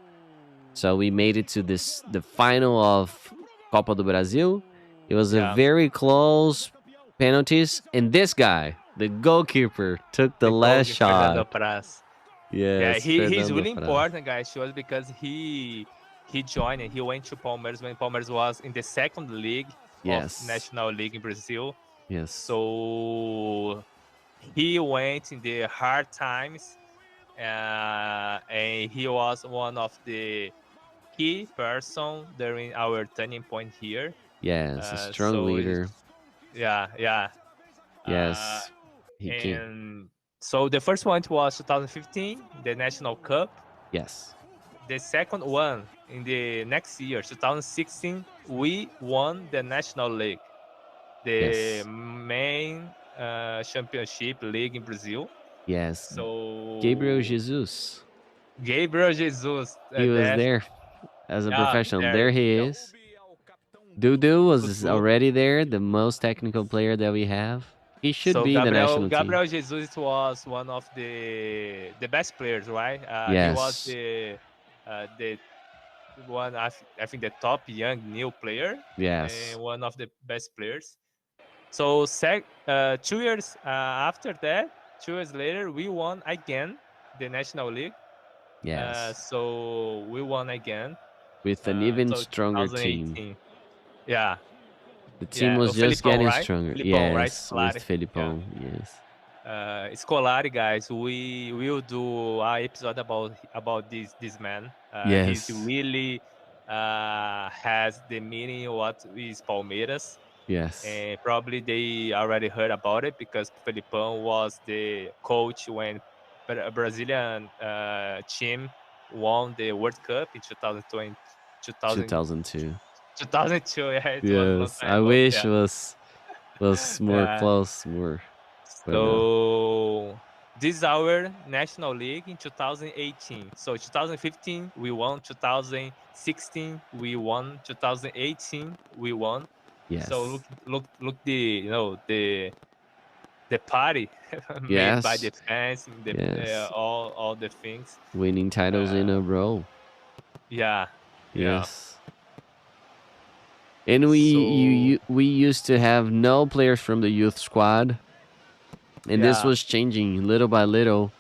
So we made it to the final of Copa do Brasil. It was a yeah. very close penalties. And this guy, the goalkeeper, took the The goal, last is Fernando shot. Praz. Yeah, Yes, he's Fernando really Praz. important, guys, to us because he joined and he went to Palmeiras when Palmeiras was in the second league of Yes, National League in Brazil. yes, So he went in the hard times, and he was one of the key person during our turning point here. yes. A strong So leader. yeah, yeah. Uh, Yes, he can. and so the first one was 2015, the National Cup. Yes, The second one in the next year, 2016, we won the National League, the yes, main championship league in Brazil. yes. Gabriel So Jesus. Gabriel Jesus, He was that there as a yeah, professional. there, There he yeah, is. Dudu was Dudu. already there, the most technical player that we have. He should So be in the national team. Gabriel Jesus was one of the best players, right? He was Yes, the one I think the top young new player yes, and one of the best players. So 2 years after that, 2 years later, we won again the National League. yes. So we won again. With an even So stronger team. 2018. Yeah, The team yeah. Oh, was just Felipão, getting right? stronger. Felipão, right? Yes, with Scolari. Yeah. Felipão. Yes, Scolari, guys. We will do an episode about this man. He's yes, really has the meaning what is Palmeiras. yes. And probably they already heard about it because Felipão was the coach when Brazilian team won the World Cup in 2020, 2000, 2002. 2002. Yeah, it was a long Yes, time I ago. wish Yeah, was more yeah. close, more, but no. So this is our national league in 2018. So 2015 we won, 2016 we won, 2018 we won. So Yes, look the the party made by yes, the fans, the yes. all the things. Winning titles in Uh, a row. yeah, yeah. Yes. And So we used to have no players from the youth squad, and this yeah, was changing little by little.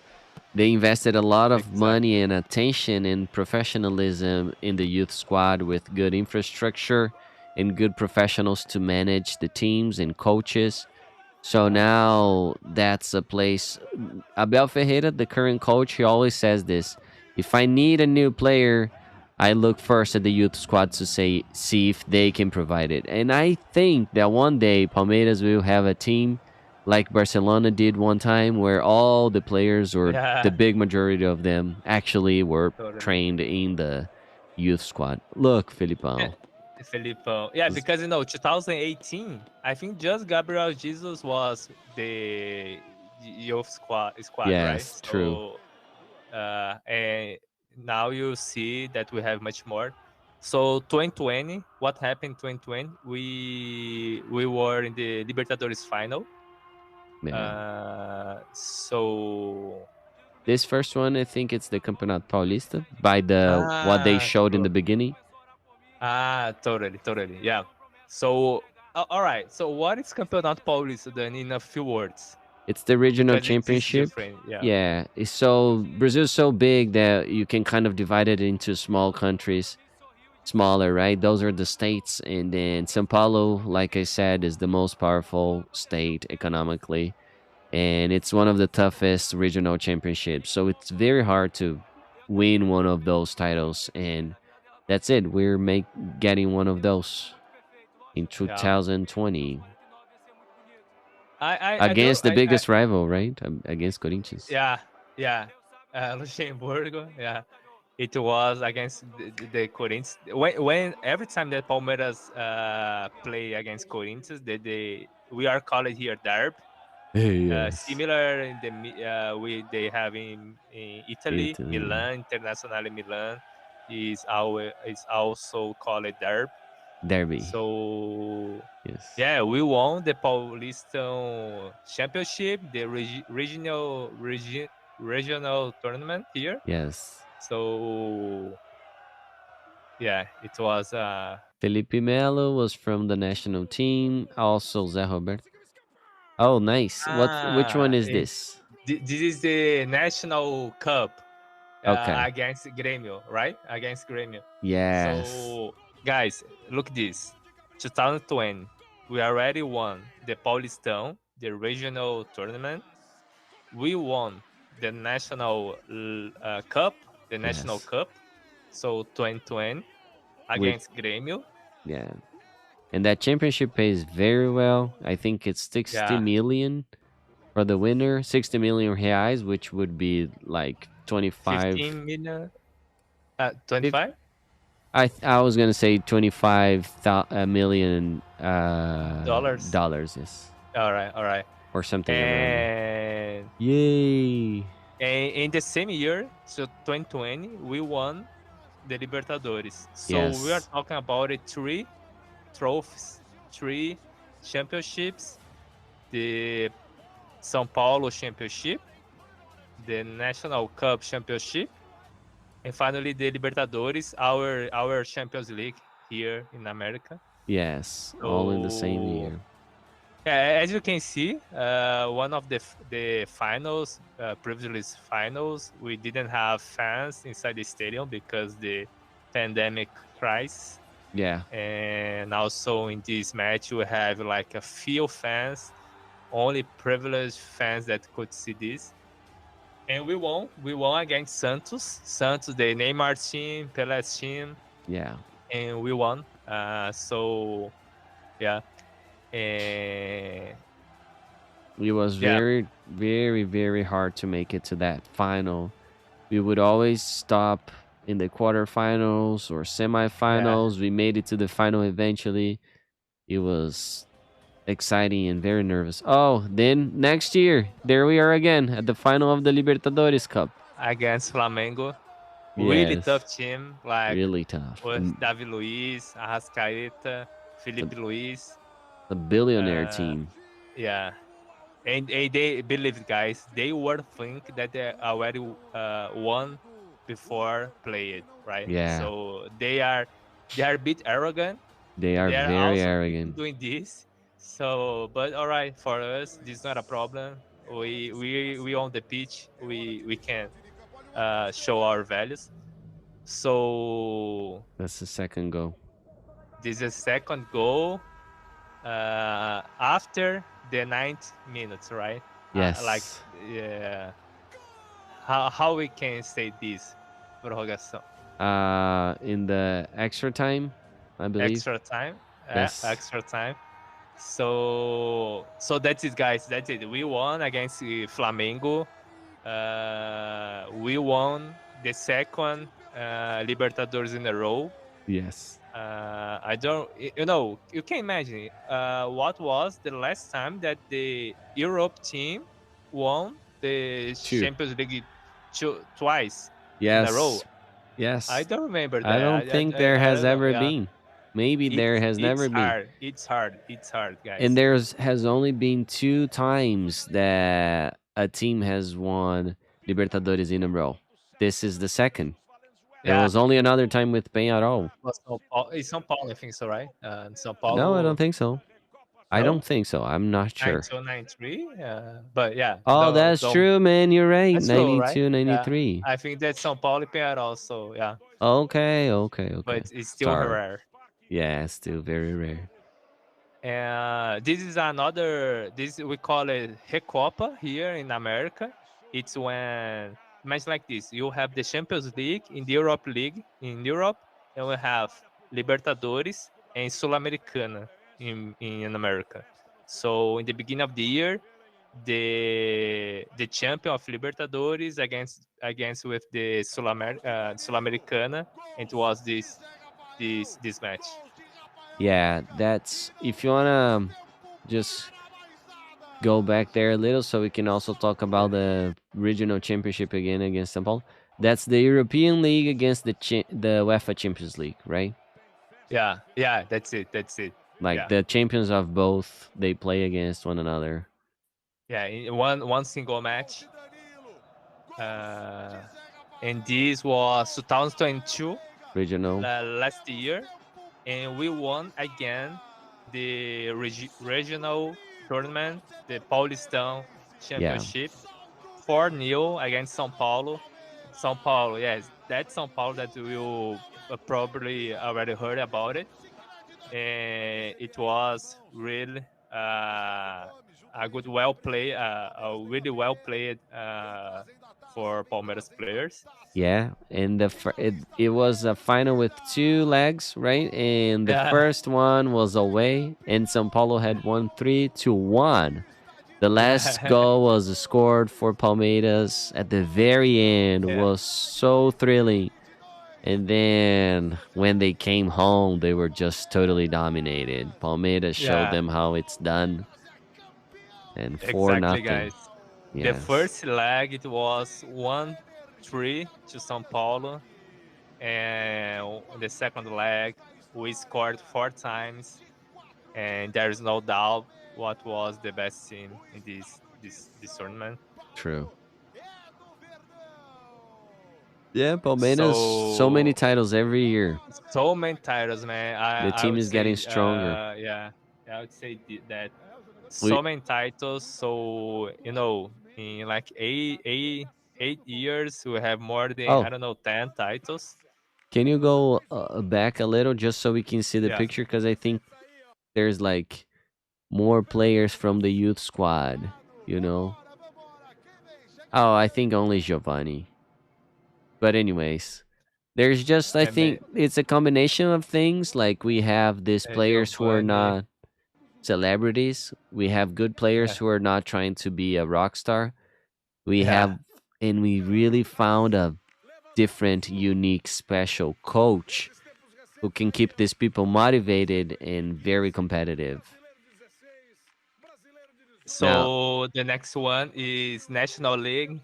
They invested a lot of money exactly. and attention and professionalism in the youth squad with good infrastructure and good professionals to manage the teams and coaches. So Yeah, now that's a place. Abel Ferreira, the current coach, he always says this: if I need a new player, I look first at the youth squad to see if they can provide it. And I think that one day Palmeiras will have a team like Barcelona did one time, where all the players or the yeah, big majority of them actually were totally. trained in the youth squad. Look, Yeah, Filipão. Filippo. Yeah, because 2018, I think just Gabriel Jesus was the youth squad, right? Yes, true. So and now you see that we have much more. So 2020, what happened in 2020? We were in the Libertadores final. Yeah. So This first one, I think it's the Campeonato Paulista by the what they showed in true. the beginning. Totally, totally. Yeah. So all right. So what is Campeonato Paulista then in a few words? It's the regional Because it's championship. different. Yeah. Yeah, it's so Brazil's so big that you can kind of divide it into small countries, smaller, right? Those are the states, and then São Paulo, like I said, is the most powerful state economically. and it's one of the toughest regional championships. So it's very hard to win one of those titles, and that's it. Getting one of those in Yeah. 2020 I don't against the I biggest rival, right? Against Corinthians. Yeah, yeah. Luxembourg, yeah. It was against the Corinthians. When every time that Palmeiras play against Corinthians, we are called here derby. Yes, Similar in we they have in Italy, Italy Milan, Internazionale Milan is also called derby. derby. So Yes, yeah, we won the Paulistão Championship, the regional tournament here. yes. So yeah, it was Felipe Melo was from the national team. Also, Zé Roberto. Oh, nice. Which one is it, this? this is the national cup Okay. against Grêmio, right? Against Grêmio. Yes. So guys, look this. 2020, we already won the Paulistão, the regional tournament. We won the cup, the national Yes. cup. So 2020 With against Grêmio. yeah. And that championship pays very well. I think it's 60 Yeah, million for the winner, 60 million reais, which would be like 25. 15 million, Fif- 25 I was gonna say 25 million dollars. dollars, yes, All right, all right. or something around there. And, Yay! and in the same year, so 2020, we won the Libertadores. So we are Yes, talking about it, three trophies, three championships, the São Paulo Championship, the National Cup Championship, and finally the Libertadores, our Champions League here in America. yes, all in the same So year. yeah, as you can see, one of the finals, previous finals, we didn't have fans inside the stadium because the pandemic crisis. Yeah, And also in this match, we have like a few fans, only privileged fans that could see this. And we won. We won against Santos. Santos, the Neymar team, Pele's team, yeah. and we won. So yeah, and It was yeah, very, very, very hard to make it to that final. We would always stop in the quarterfinals or yeah. semifinals. We made it to the final eventually. It was exciting and very nervous. Oh, then next year, there we are again at the final of the Libertadores Cup. Against Flamengo, really Yes, tough team. Like really tough. with David Luiz, Arrascaeta, A, Felipe Luiz. a billionaire Uh, team. yeah, and they believe, guys, they were think that they already won before play it, right? Yeah, So they are a bit arrogant. they are They are very also keep arrogant. doing this. So, but all right, for us, this is not a problem. We on the pitch. We can show our values. So That's the second goal. this is second goal after the 9th minutes, right? Like Yes. yeah, how we can say this prorrogação, In the extra time, I believe. extra time, Yes. extra time. So that's it, guys. That's it. We won against Flamengo. We won the second Libertadores in a row. Yes. I don't, you know, you can imagine what was the last time that the Europe team won the Two. Champions League twice in a row. Yes. I Yes. don't remember I that. don't think there I has don't know. ever Yeah, been. Maybe there has it's never been. hard. It's hard. It's hard, And guys. there's has only been two times that a team has won Libertadores in a row. This is the second. There Yeah, was only another time with Peñarol. was São Paulo. It's São Paulo, I think so, right? São No, I don't Paulo. think so. I No, don't think so. I'm not sure. 9293. But yeah, Oh, that's don't. true, man. You're right. That's true, right? 92, Yeah, 93. I think that's São Paulo and Penharol. So yeah, Okay, okay, but okay. it's still Sorry. rare. Yeah, still very rare. And this is another. This we call it Recopa here in America. It's when imagine like this: you have the Champions League in the Europe League in Europe, and we have Libertadores and Sul-Americana in America. So in the beginning of the year, the champion of Libertadores against with the Sul-Americana, and it was this match. Yeah, that's if you wanna just go back there a little, so we can also talk about the regional championship again against São Paulo. That's the European League against the UEFA Champions League, right? Yeah, yeah, that's it. That's it. Like Yeah, the champions of both, they play against one another. yeah. In one single match, uh, and this was 2022 Regional, last year, and we won again the regional tournament, the Paulistão yeah, Championship, 4-0 against São Paulo. São Paulo, yes, that's São Paulo that you probably already heard about it. And it was really a good, well play, a really well played for Palmeiras players. yeah. And it was a final with two legs, right? And the Yeah, first one was away, and São Paulo had won 3-1. The last yeah, goal was scored for Palmeiras at the very end. yeah, Was so thrilling. And then when they came home, they were just totally dominated. Palmeiras showed yeah. them how it's done, and four Exactly, nothing. guys. The Yes, first leg it was 1-3 to São Paulo, and the second leg we scored 4 times, and there is no doubt what was the best team in this tournament. true. Yeah, Palmeiras, so many So titles every year. so many titles, man. The I team would is getting say, stronger. yeah, I would say that We so many titles. So in like 8 years, we have more than I oh, don't know 10 titles. can you go back a little just so we can see the Yeah, picture? Because I think there's like more players from the youth squad. You know. Oh, I think only Giovanni. But anyways, there's just I and think it's a combination of things. Like we have these players who are Giovanni. not celebrities. We have good Yeah, players who are not trying to be a rock star. We yeah. have and we really found a different, unique, special coach who can keep these people motivated and very competitive. Now, So the next one is National League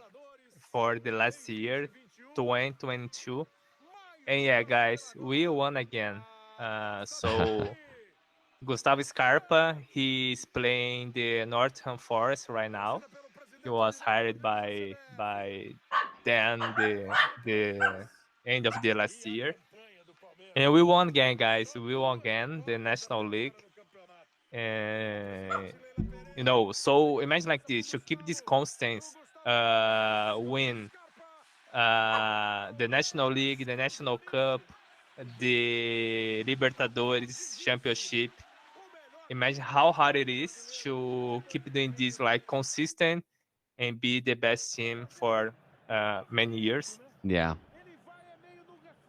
for the last year, 2022. And yeah, guys, we won again. So Gustavo Scarpa, he's playing the Northern Forest right now. He was hired by Dan the end of the last year. And we won again, guys. We won again the National League. And so imagine like this: to keep this constant, win the National League, the National Cup, the Libertadores Championship. Imagine how hard it is to keep doing this like consistent and be the best team for many years. yeah,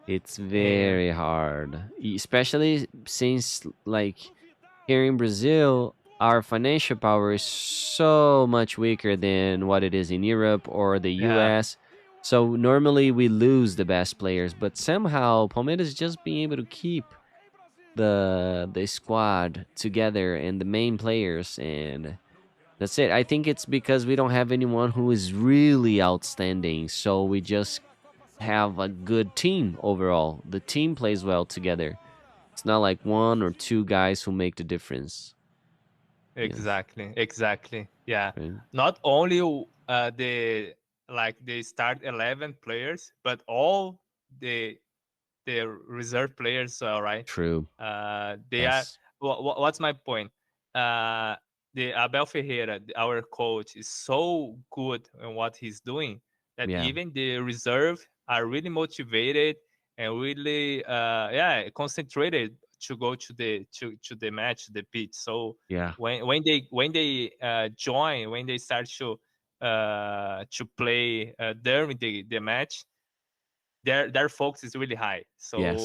it's And very hard, especially since like here in Brazil, our financial power is so much weaker than what it is in Europe or the yeah, US. So normally we lose the best players, but somehow Palmeiras just being able to keep the squad together and the main players, and that's it. I think it's because we don't have anyone who is really outstanding, so we just have a good team overall. The team plays well together. It's not like one or two guys who make the difference. Yes, exactly, exactly. Yeah, right. not only the start 11 players, but all the the reserve players. All right, True. they are. Yes. What's my point? Uh, the Abel Ferreira, our coach, is so good in what he's doing that Yeah. even the reserve are really motivated and really, yeah, concentrated to go to the match, the pitch. So Yeah. when they join, when they start to play during the match, their focus is really high. Yes.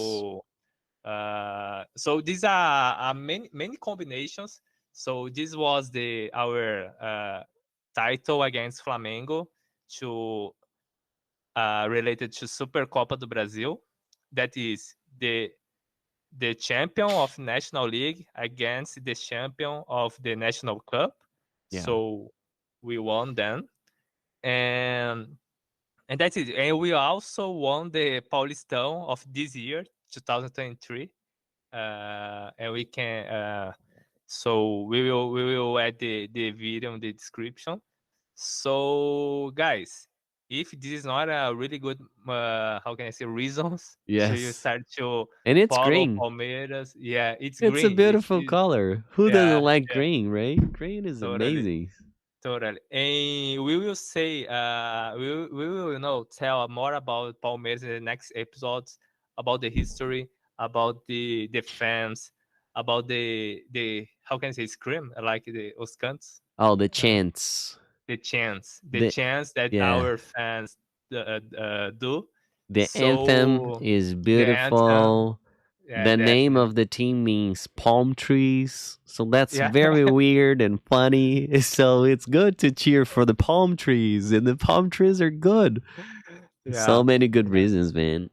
So these are many combinations. So this was our title against Flamengo to related to Super Copa do Brasil. That is the champion of National League against the champion of the National Cup. Yeah. So we won then, and that's it. And we also won the Paulistão of this year, 2023. And we can so we will add the video in the description. So guys, if this is not a really good how can I say reasons to you Yes. start to And it's follow green. Palmeiras, yeah, it's It's a green. beautiful color. Who doesn't Yeah, like yeah, green, right? Green is totally. amazing. Totally. And we will say, we will tell more about Palmeiras in the next episodes, about the history, about the fans, about the how can I say scream, like os cantos, Oh, the chants. the The chants that yeah. our fans do. The anthem So is the anthem, beautiful. yeah, The name definitely, of the team means palm trees. So that's yeah, very weird and funny. So it's good to cheer for the palm trees, and the palm trees are good. So yeah. many good reasons, man.